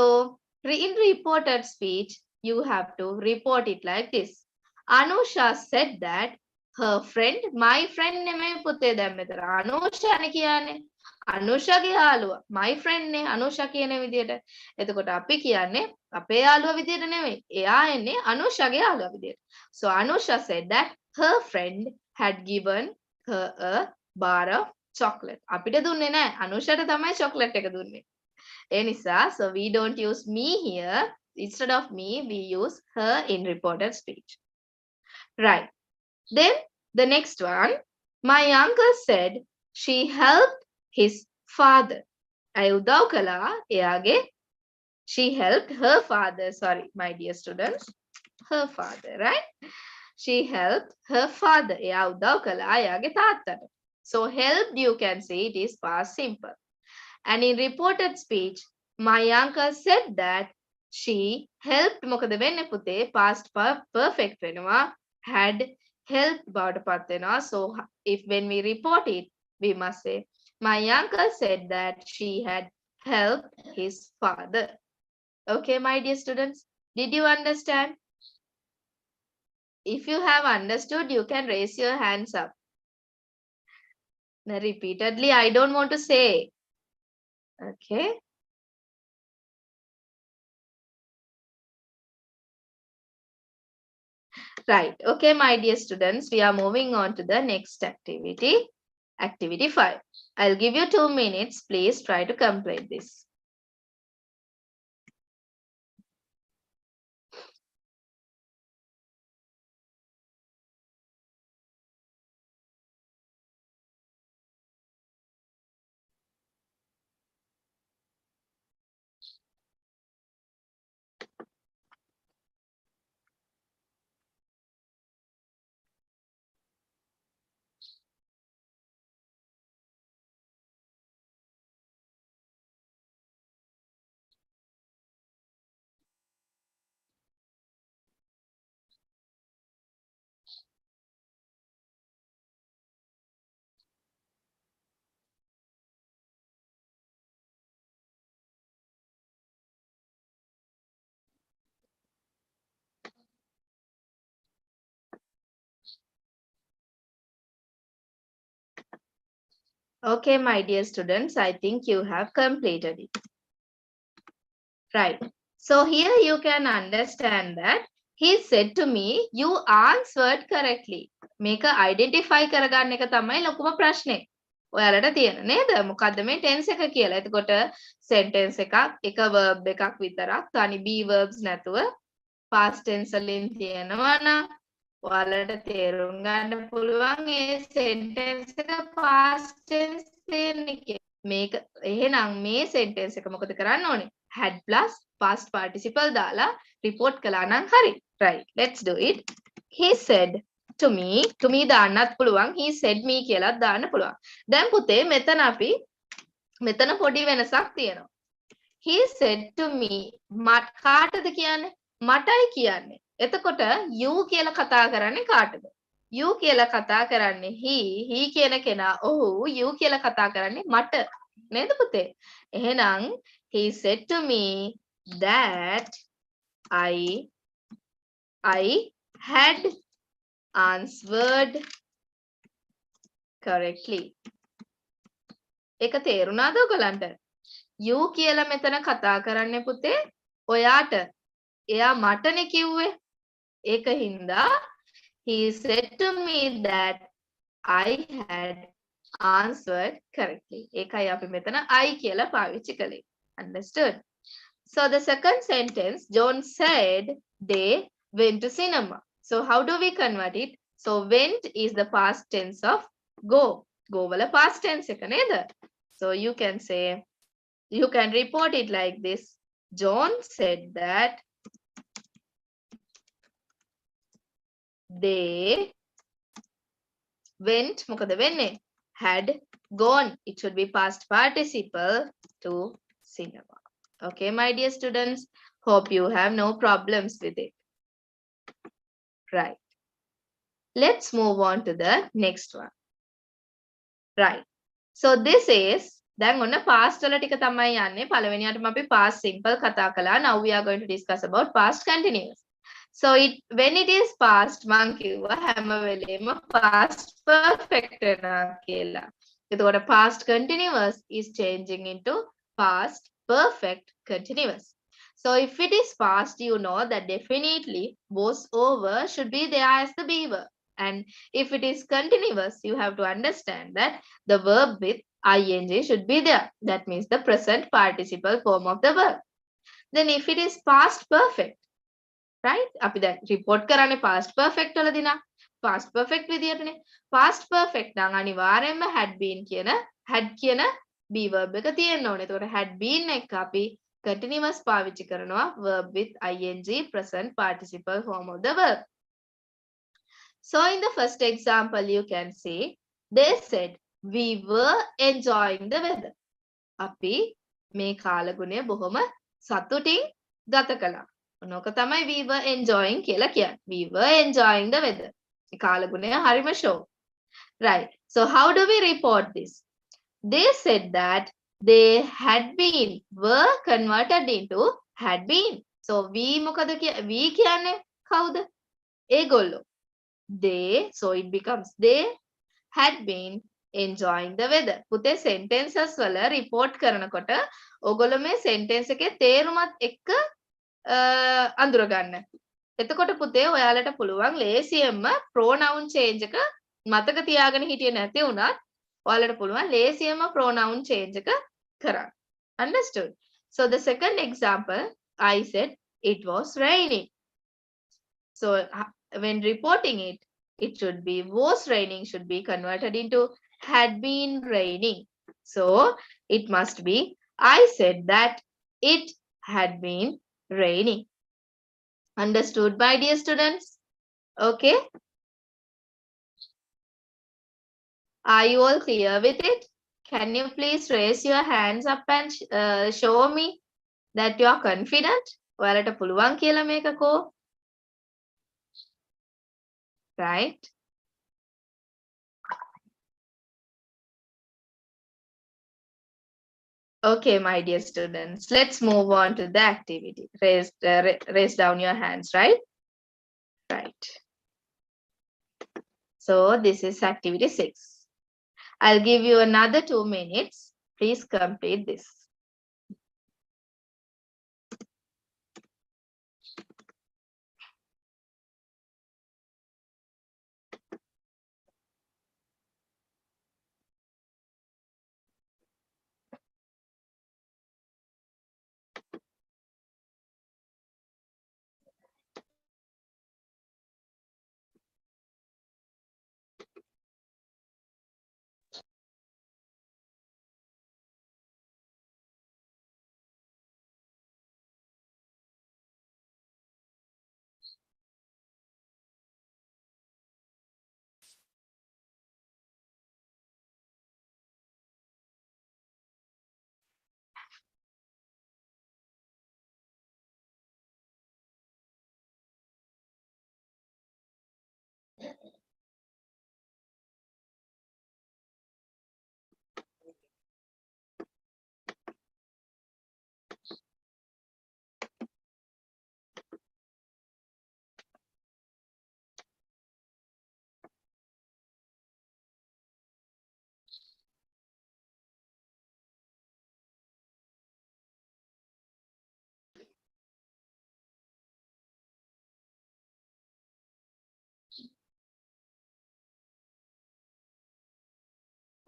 [SPEAKER 2] in reported speech, you have to report it like this. Anusha said that her friend, my friend නෙමෙයි පුතේ දැන් මෙතන අනුෂානේ කියන්නේ. අනුෂාගේ යාළුවා. My friend නේ අනුෂා කියන විදියට. එතකොට අපි කියන්නේ අපේ යාළුවා විදියට නෙමෙයි. එයා එන්නේ අනුෂාගේ යාළුවා විදියට. So Anusha said that her friend had given her a bar of chocolate. අපිට දුන්නේ නැහැ. අනුෂාට තමයි chocolate එක දුන්නේ. ඒ නිසා so we don't use me here. Instead of me, we use her in reported speech. Right. Then the next one, my uncle said she helped his father. I උදව් කළා එයාගේ. She helped her father. Sorry, my dear students. Her father, right? She helped her father. එයා උදව් කළා එයාගේ තාත්තට. So helped, you can say it is past simple. And in reported speech, my uncle said that she helped මොකද වෙන්නේ පුතේ? Past perfect වෙනවා. Had helped බවට පත් වෙනවා. So if when we report it, we must say my uncle said that she had helped his father. Okay, my dear students, did you understand? If you have understood, you can raise your hands up. Now, repeatedly, I don't want to say. Okay. Right. Okay, my dear students, we are moving on to the next activity. Activity 5. I'll give you 2 minutes. Please try to complete this. Okay, my dear students, I think you have completed it. Right. So here you can understand that he said to me, you answered correctly. මේක identify කරගන්න එක තමයි ලොකුම ප්‍රශ්නේ. ඔයාලට තියෙන නේද? මොකද්ද මේ tense එක කියලා. එතකොට sentence එකක්, එක verb එකක් විතරක්, තනි be verbs නැතුව past tense වලින් තියෙනවා නම් ඔයාලට තේරුම් ගන්න පුළුවන් මේ sentence එක past tense තියෙන්නේ කියලා. මේක එහෙනම් මේ sentence එක මොකද කරන්න ඕනේ? Had plus past participle දාලා report කළා නම් හරි. Right, let's do it. He said to me දාන්නත් පුළුවන්. He said me කියලාත් දාන්න පුළුවන්. දැන් පුතේ මෙතන අපි මෙතන පොඩි වෙනසක් තියෙනවා. He said to me කාටද කියන්නේ? මටයි කියන්නේ. එතකොට you කියලා කතා කරන්නේ කාටද? you කියලා කතා කරන්නේ he කියන කෙනා ඔහු you කියලා කතා කරන්නේ මට. නේද පුතේ? එහෙනම් he said to me that I had answered correctly. ඒක තේරුණාද ඔයගලන්ට? you කියලා මෙතන කතා කරන්නේ පුතේ ඔයාට. එයා මටනේ කිව්වේ. ඒක හින්දා he said to me that I had answered correctly. ඒකයි අපි මෙතන I කියලා පාවිච්චි කළේ. Understood? So the second sentence, John said they went to cinema. So how do we convert it? So went is the past tense of go. Go wala past tense එක නේද? So you can say, you can report it like this. John said that they went, මොකද වෙන්නේ? Had gone. It should be past participle to cinema. Okay, my dear students, hope you have no problems with it. Right. Let's move on to the next one. Right. So this is, දැන් ඔන්න past වල ටික තමයි යන්නේ. පළවෙනියටම අපි past simple කතා කළා. Now we are going to discuss about past continuous. So when it is past, මං කිව්වා හැම වෙලේම past perfect වෙනවා කියලා. එතකොට past continuous is changing into past perfect continuous. So if it is past, you know that definitely was over should be there as the be verb. And if it is continuous, you have to understand that the verb with ing should be there. That means the present participle form of the verb. Then if it is past perfect, right? අපි දැන් report කරන්නේ past perfect වලදී නා. past perfect විදියටනේ. past perfect නම් අනිවාර්යයෙන්ම had කියන be verb එක තියෙන්න ඕනේ. එතකොට had been එක අපි continuous පාවිච්චි කරනවා verb with ing present participle form of the verb. So in the first example you can see they said we were enjoying the weather. අපි මේ කාලගුණය බොහොම සතුටින් ගත කළා. මොනක තමයි we were enjoying කියලා කියන්නේ. We were enjoying the weather. ඒ කාලගුණය හරිම show. Right. So how do we report this? They said that they had been were converted into had been. So we මොකද we කියන්නේ කවුද? ඒගොල්ලෝ. They, so it becomes they had been enjoying the weather. පුතේ sentences වල report කරනකොට ඔයගොල්ලෝ මේ sentence එකේ තේරුමත් එක්ක අඳුර ගන්න. එතකොට පුතේ ඔයාලට පුළුවන් ලේසියෙන්ම pronoun change එක මතක තියාගෙන හිටියේ නැති වුණත් ඔයාලට පුළුවන් ලේසියෙන්ම pronoun change එක කරන්න. Understood? So the second example, I said it was raining. So when reporting it, it should be was raining should be converted into had been raining. So it must be I said that it had been raining. Understood, my dear students? Okay. Are you all clear with it? Can you please raise your hands up and show me that you are confident? ඔයාලට පුළුවන් කියලා මේකකෝ. Right? Okay, my dear students, let's move on to the activity. Raise down your hands, right? Right. So this is activity 6. I'll give you another 2 minutes. Please complete this.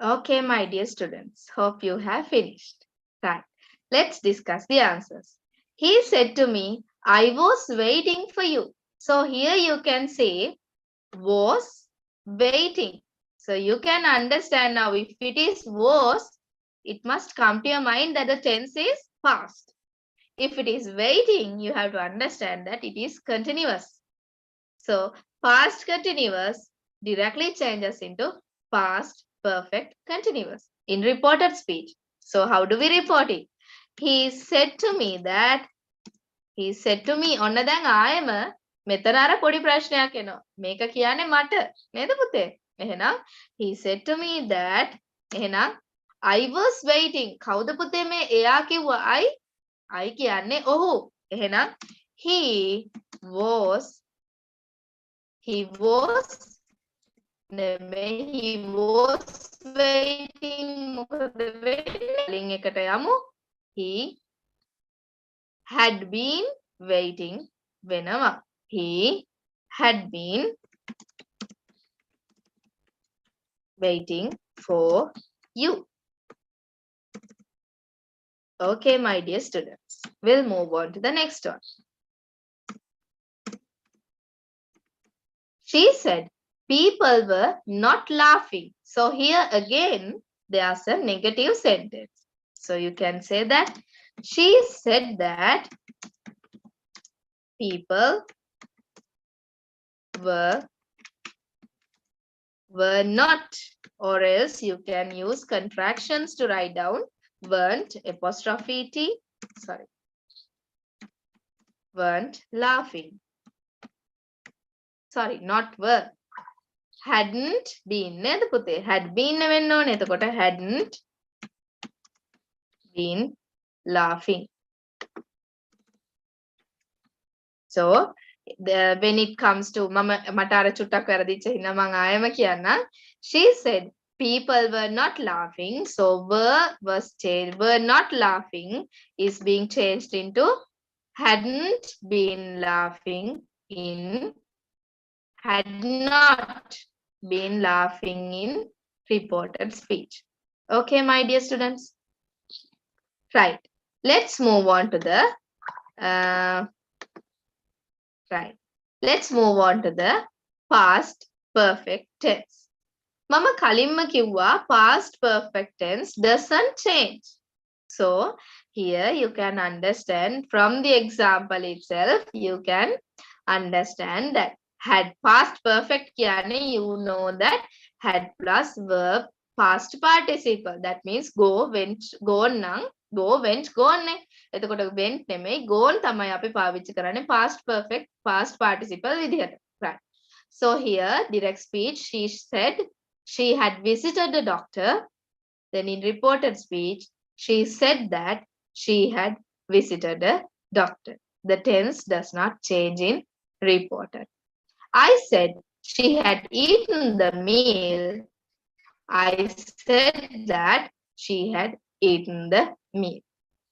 [SPEAKER 2] Okay, my dear students, hope you have finished. Right, let's discuss the answers. He said to me, I was waiting for you. So here you can say was waiting. So you can understand now if it is was, it must come to your mind that the tense is past. If it is waiting, you have to understand that it is continuous. So past continuous directly changes into past perfect continuous in reported speech. So how do we report it? He said to me that, he said to me, ඔන්න දැන් ආයෙම මෙතන අර පොඩි ප්‍රශ්නයක් එනවා. මේක කියන්නේ මට නේද පුතේ? එහෙනම් he said to me that, එහෙනම් I was waiting. කවුද පුතේ මේ එයා කිව්වා I කියන්නේ ඔහු. එහෙනම් he was නෙමෙයි, he was waiting ඉතින් මොකද වෙන්නේ? ලින් එකට යමු. He had been waiting වෙනවා. He had been waiting for you. Okay, my dear students. We'll move on to the next one. She said people were not laughing. So here again, there's a negative sentence. So you can say that she said that people were not, or else you can use contractions to write down weren't apostrophe t, sorry, weren't laughing. Sorry, not were. Hadn't been නේද පුතේ? Had been වෙන්න ඕනේ. එතකොට hadn't been laughing. So when it comes to මට අර චුට්ටක් වැරදිච්ච හින්දා මම ආයෙම කියන්නම්. She said people were not laughing. So were not laughing is being changed into hadn't been laughing in had not been laughing in reported speech. Okay, my dear students. Right. Let's move on to the right. Let's move on to the past perfect tense. Mama kalimma kiwwa past perfect tense doesn't change. So here you can understand from the example itself, you can understand that had past perfect කියන්නේ you know that had plus verb past participle. That means go, went, gone නම් go, went, gone නේ. එතකොට went නෙමෙයි gone තමයි අපි පාවිච්චි කරන්නේ past perfect past participle විදිහට. Right. So here direct speech, she said she had visited the doctor. Then in reported speech, she said that she had visited a doctor. The tense does not change in reported. I said she had eaten the meal. I said that she had eaten the meal.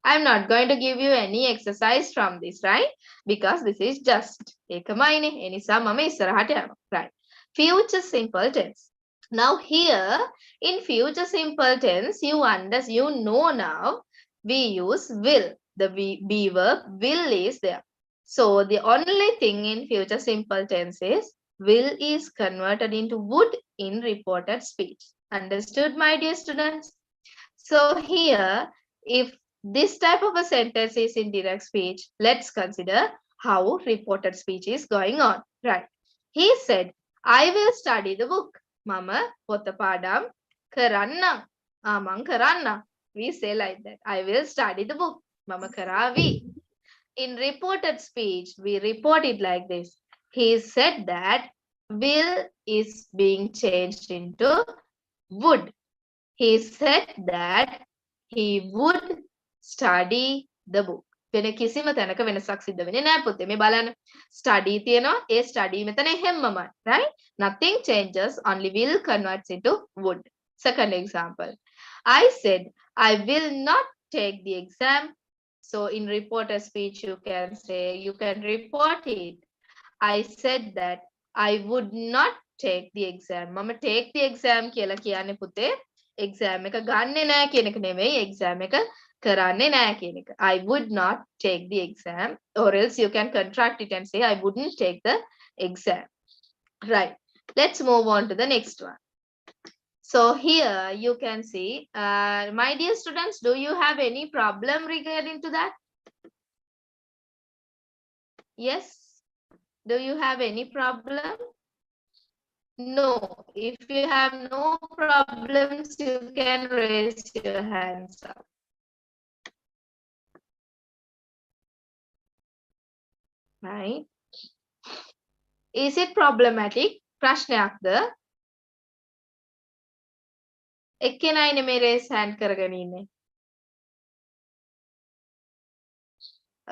[SPEAKER 2] I'm not going to give you any exercise from this, right? Because this is just ඒකමයිනේ. ඒ නිසා මම ඉස්සරහට යනවා. Right. Future simple tense. Now here in future simple tense, you know now we use will. The be verb will is there. So the only thing in future simple tense is will is converted into would in reported speech. Understood, my dear students? So here, if this type of a sentence is in direct speech, let's consider how reported speech is going on. Right. He said, I will study the book. Mama පොත පාඩම් කරන්නම්. මං කරන්නම්. We say like that. I will study the book. මම කරાવી. In reported speech, we report it like this. He said that will is being changed into would. He said that he would study the book. වෙන කිසිම තැනක වෙනසක් සිද්ධ වෙන්නේ නැහැ පුතේ. මේ බලන්න. study තියෙනවා. ඒ study මෙතන හැමමයි. Right? Nothing changes. Only will converts into would. Second example. I said I will not take the exam. So in reported speech, you can report it. I said that I would not take the exam. Mama take the exam කියලා කියන්නේ පුතේ. Exam එක ගන්නෙ නෑ කියන එක නෙමෙයි. Exam එක කරන්නේ නෑ කියන එක. I would not take the exam, or else you can contract it and say I wouldn't take the exam. Right. Let's move on to the next one. So here you can see, my dear students, do you have any problem regarding to that? Yes? Do you have any problem? No. If you have no problems, you can raise your hands up. Right? Is it problematic? ප්‍රශ්නයක්ද? එක්කෙනයිනේ මේ raise hand කරගෙන ඉන්නේ.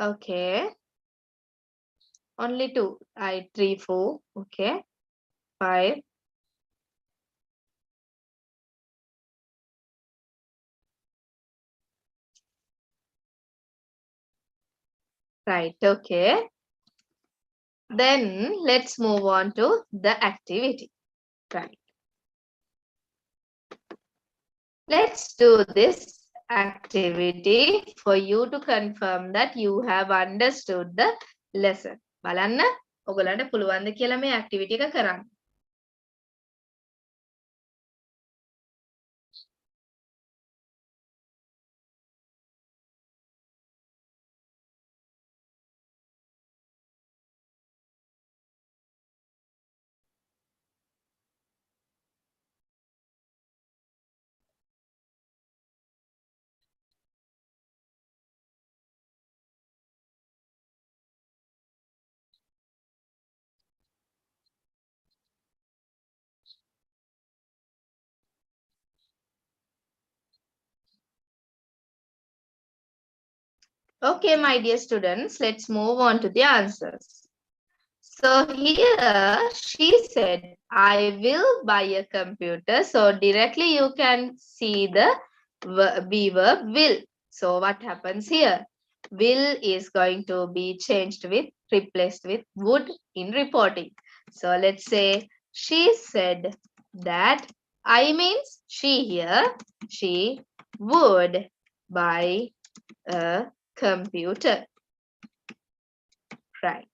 [SPEAKER 2] Okay. Only 2. 3, 4. Okay. 5. Right, okay. Then let's move on to the activity. Right. Let's do this activity for you to confirm that you have understood the lesson. බලන්න ඔයගලන්ට පුළුවන් ද කියලා මේ activity එක කරන්න. Okay, my dear students, let's move on to the answers. So here she said, I will buy a computer. So directly you can see the be verb will. So what happens here? Will is going to be changed with, replaced with would in reporting. So let's say she said that I means she here, she would buy a computer. Right.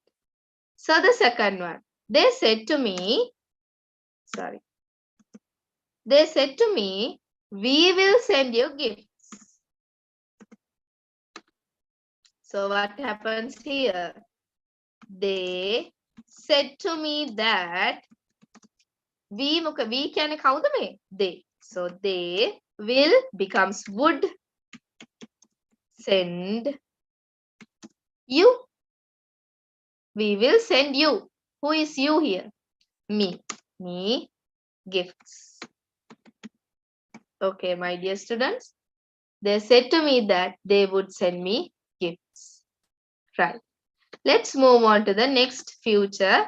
[SPEAKER 2] So the second one, they said to me, we will send you gifts. So what happens here? They said to me that we can count them. They. So they will becomes would send you. We will send you. Who is you here? Me. Me gifts. Okay, my dear students. They said to me that they would send me gifts. Right. Let's move on to the next future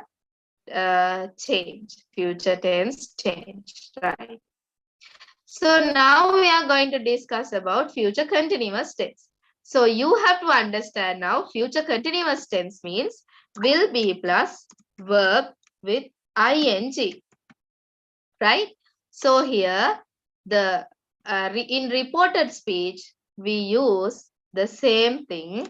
[SPEAKER 2] change. Future tense change. Right. So now we are going to discuss about future continuous tense. So you have to understand now future continuous tense means will be plus verb with ing. Right. So here the in reported speech we use the same thing.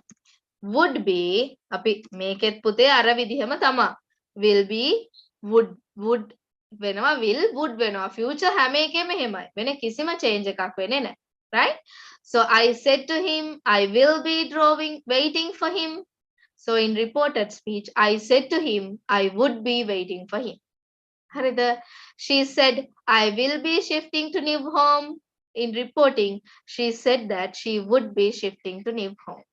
[SPEAKER 2] Would be අපි මේකෙත් පුතේ අර විදිහම තමා will be would වෙනවා will would වෙනවා future හැම එකෙම එහෙමයි වෙන කිසිම change එකක් වෙන්නේ නැහැ. Right. So I said to him I will be waiting for him. So in reported speech I said to him I would be waiting for him. හරිද? She said I will be shifting to new home. In reporting she said that she would be shifting to new home.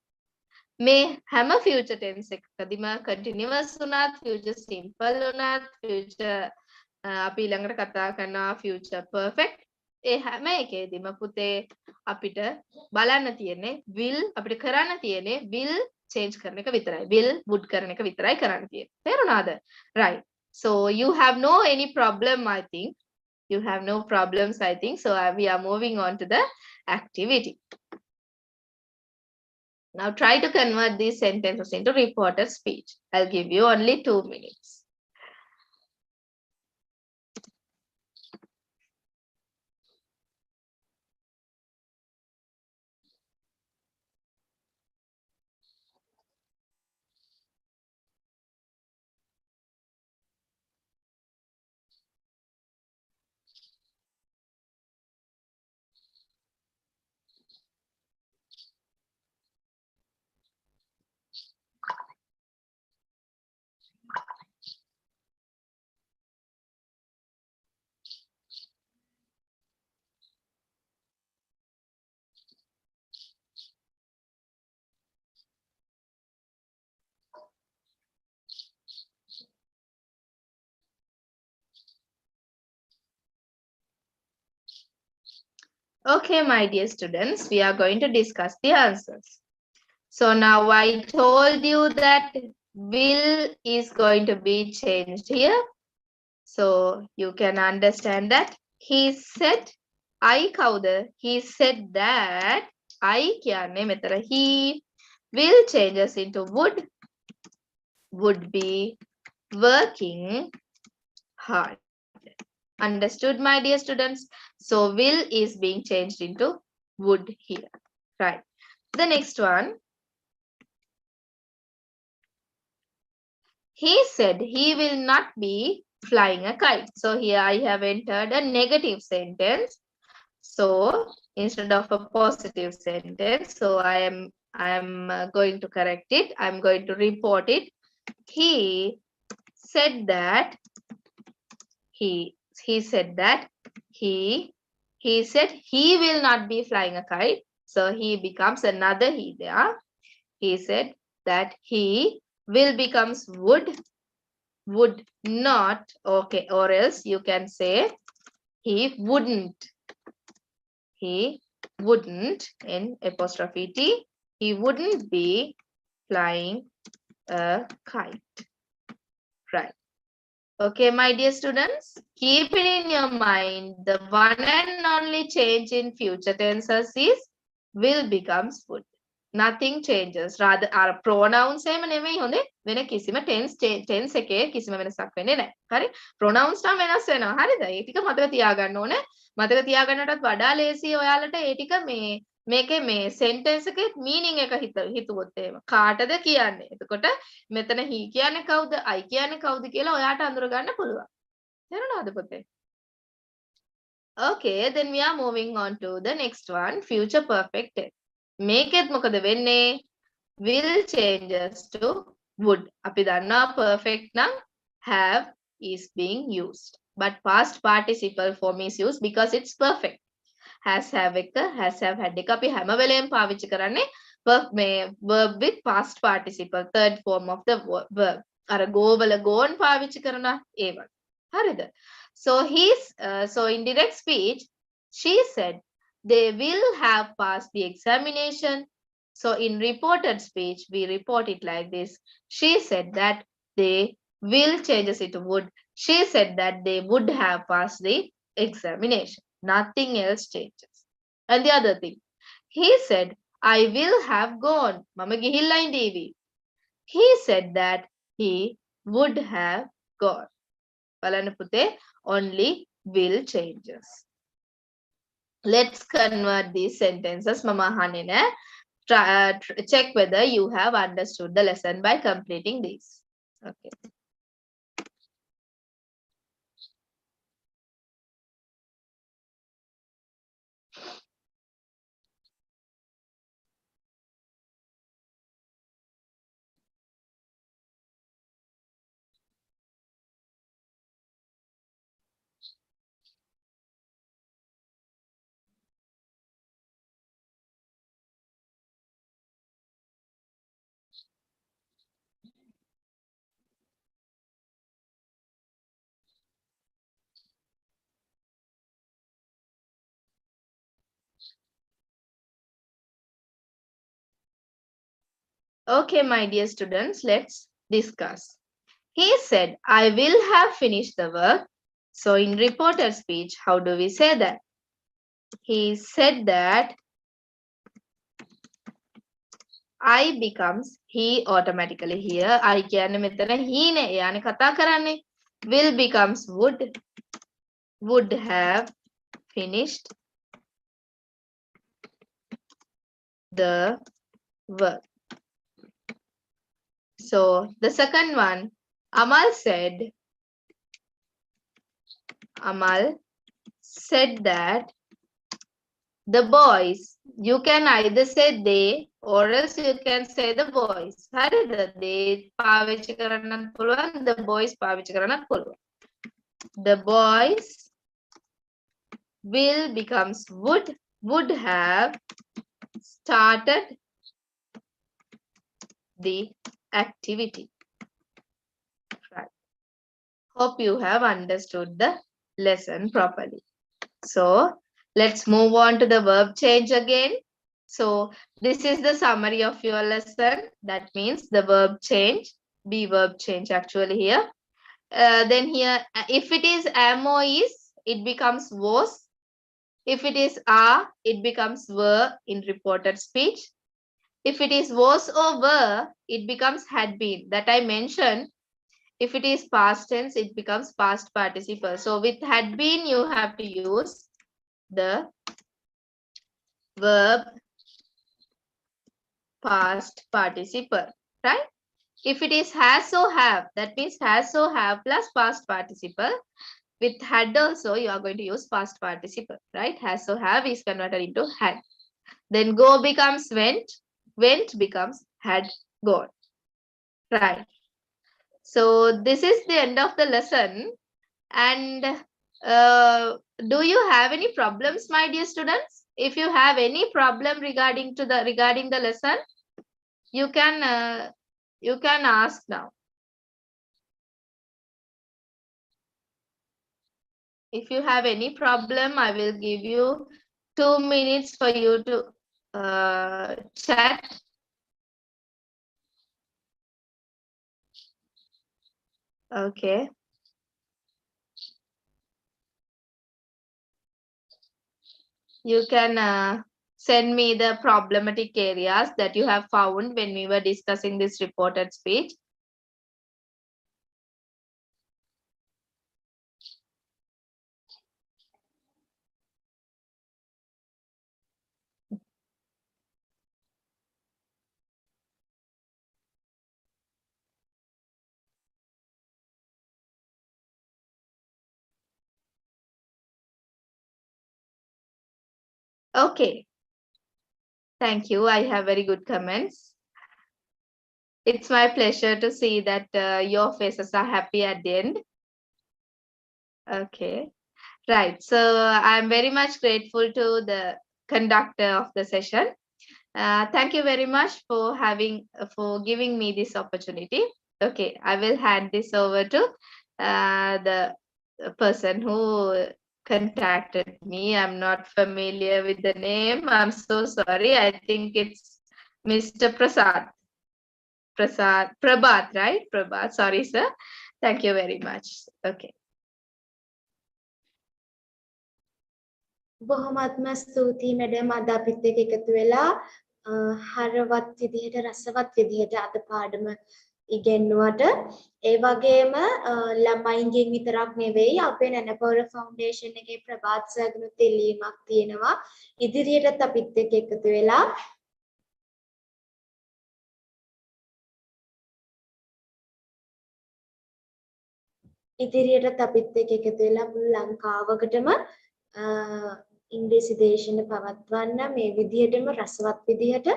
[SPEAKER 2] මේ හැම future tense එකකදීම continuous වුණත් future simple වුණත් future අපි ළඟට කතා කරනවා future perfect ඒ හැම එකේදීම පුතේ අපිට බලන්න තියෙන්නේ will අපිට කරන්න තියෙන්නේ will change කරන එක විතරයි will would කරන එක විතරයි කරන්න තියෙන්නේ තේරුණාද? Right. So you have no any problem I think. You have no problems I think. So we are moving on to the activity. Now try to convert these sentences into reported speech. I'll give you only 2 minutes. Okay, my dear students, we are going to discuss the answers. So now I told you that will is going to be changed here. So you can understand that he said I කවුද? He said that I කියන්නේ මෙතන he will changes into would be working hard. Understood, my dear students? So will is being changed into would here. Right. The next one. He said he will not be flying a kite. So here I have entered a negative sentence. So instead of a positive sentence, so I am going to correct it. I'm going to report it. He said that he said that he said he will not be flying a kite. So he becomes another he there. He said that he will becomes would not. Okay, or else you can say he wouldn't in apostrophe T, he wouldn't be flying a kite. Right. Okay, my dear students, keep it in your mind. The one and only change in future tenses is will becomes would. Nothing changes. Rather, our pronouns එහෙම නෙමෙයි හොඳේ. වෙන කිසිම tense එකේ කිසිම වෙනසක් වෙන්නේ නැහැ. හරි? Pronouns නම් වෙනස් වෙනවා. හරිද? ඒ ටික මතක තියාගන්න ඕනේ. මතක තියාගන්නටත් වඩා ලේසි ඔයාලට ඒ ටික මේකේ මේ sentence එකේ meaning එක හිතුවොත් එහෙම. කාටද කියන්නේ? එතකොට මෙතන he කියන්නේ කවුද? I කියන්නේ කවුද කියලා ඔයාට අඳුර ගන්න පුළුවන්. තේරුණාද පුතේ? Okay, then we are moving on to the next one, future perfect tense. මේකෙත් මොකද වෙන්නේ? will changes to would. අපි දන්නවා perfect නම් have is being used. But past participle form is used because it's perfect. Has have එක has have had එක අපි හැම වෙලේම පාවිච්චි කරන්නේ verb with past participle, third form of the verb. අර go වල gone පාවිච්චි කරනවා ඒ වගේ. හරිද? So in direct speech she said they will have passed the examination. So in reported speech we report it like this. She said that they will changes it to would. She said that they would have passed the examination. Nothing else changes. And the other thing, he said I will have gone. මම ගිහිල්ලා ඉඳීවි. He said that he would have gone. බලන්න පුතේ, only will changes. Let's convert these sentences. මම අහන්නේ නෑ. Check whether you have understood the lesson by completing these. Okay. Okay, my dear students, let's discuss. He said, I will have finished the work. So in reported speech, how do we say that? He said that I becomes he automatically here. I කියන්නේ මෙතන he නේ. එයානේ කතා කරන්නේ. Will becomes would have finished the work. So the second one, Amal said that the boys, you can either say they or else you can say the boys. හරිද? they පාවිච්චි කරන්නත් පුළුවන්, the boys පාවිච්චි කරන්නත් පුළුවන්. The boys will becomes would have started the activity. Right. Hope you have understood the lesson properly. So let's move on to the verb change again. So this is the summary of your lesson. That means the verb change, be verb change actually here. Then here, if it is am or is, it becomes was. If it is are, it becomes were in reported speech. If it is was or were, it becomes had been. That I mentioned. If it is past tense, it becomes past participle. So with had been, you have to use the verb past participle, right? If it is has or have, that means has or have plus past participle. With had also, you are going to use past participle, right? Has or have is converted into had. Then go becomes went. Went becomes had gone, right? So this is the end of the lesson. And do you have any problems, my dear students? If you have any problem regarding the lesson, you can ask now. If you have any problem, I will give you 2 minutes for you to chat. Okay. You can send me the problematic areas that you have found when we were discussing this reported speech. Okay. Thank you. I have very good comments. It's my pleasure to see that your faces are happy at the end. Okay. Right. So I'm very much grateful to the conductor of the session. Thank you very much for giving me this opportunity. Okay, I will hand this over to the person who contacted me. I'm not familiar with the name. I'm so sorry. I think it's Mr. Prabhat, right? Prabhat. Sorry, sir. Thank you very much. Okay.
[SPEAKER 1] බොහොමත්ම ස්තුතියි madam අද අපිත් එක්ක එකතු වෙලා හරවත් විදිහට රසවත් විදිහට අද පාඩම ඉගෙනුවට ඒ වගේම ළමයින්ගෙන් විතරක් නෙවෙයි අපේ නැනපොර ෆවුන්ඩේෂන් එකේ ප්‍රභාත් සර්ගෙනුත් ඉල්ලීමක් තියෙනවා ඉදිරියටත් අපිත් එක්ක එකතු වෙලා ඉදිරියටත් අපිත් එක්ක එකතු වෙලා මුළු ලංකාවකටම ඉංග්‍රීසි දේශන පවත්වන්න මේ විදිහටම රසවත් විදිහට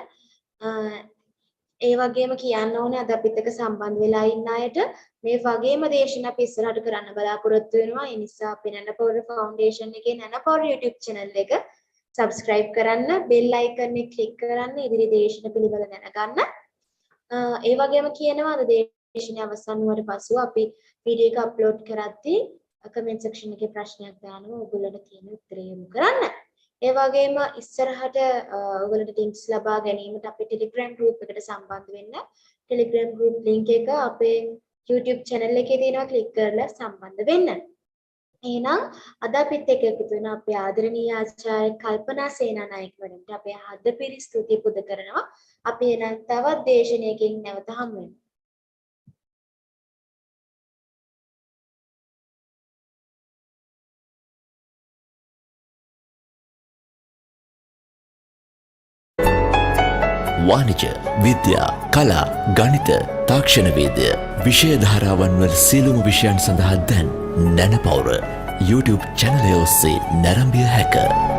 [SPEAKER 1] ඒ වගේම කියන්න ඕනේ අද අපිත් එක්ක සම්බන්ධ වෙලා ඉන්න අයට මේ වගේම දේශන අපි ඉස්සරහට කරන්න බලාපොරොත්තු වෙනවා ඒ නිසා අපි නැනපොර ෆවුන්ඩේෂන් එකේ නැනපොර YouTube channel එක subscribe කරන්න bell icon එක click කරන්න ඉදිරි දේශන පිළිබඳ දැනගන්න ඒ වගේම කියනවා අද දේශන අවසන් වුණාට පසු අපි වීඩියෝ එක අප්ලෝඩ් කරද්දී comment section එකේ ප්‍රශ්නයක් දානවා ඔයගොල්ලන්ට තියෙන උත්තරය යොමු කරන්න. ඒ වගේම ඉස්සරහට ඔයගොල්ලන්ට ටිප්ස් ලබා ගැනීමට අපේ Telegram group එකට සම්බන්ධ වෙන්න. Telegram group link එක අපේ YouTube channel එකේ තියෙනවා click කරලා සම්බන්ධ වෙන්න. එහෙනම් අද අපිත් එක්ක එකතු වෙන අපේ ආදරණීය ආචාර්ය කල්පනා සේනානායක වැඩමට අපේ හදපිරි ස්තුතිය පුද කරනවා. අපි එනම් තවත් දේශනයකින් නැවත හමු වෙමු.
[SPEAKER 4] වාණිජ විද්‍යා කලා ගණිත තාක්ෂණ වේදය විෂය ධාරාවන් වල සියලුම විෂයන් සඳහා දැන් නැනපවුර YouTube channel ඔස්සේ නැරඹිය හැකියි.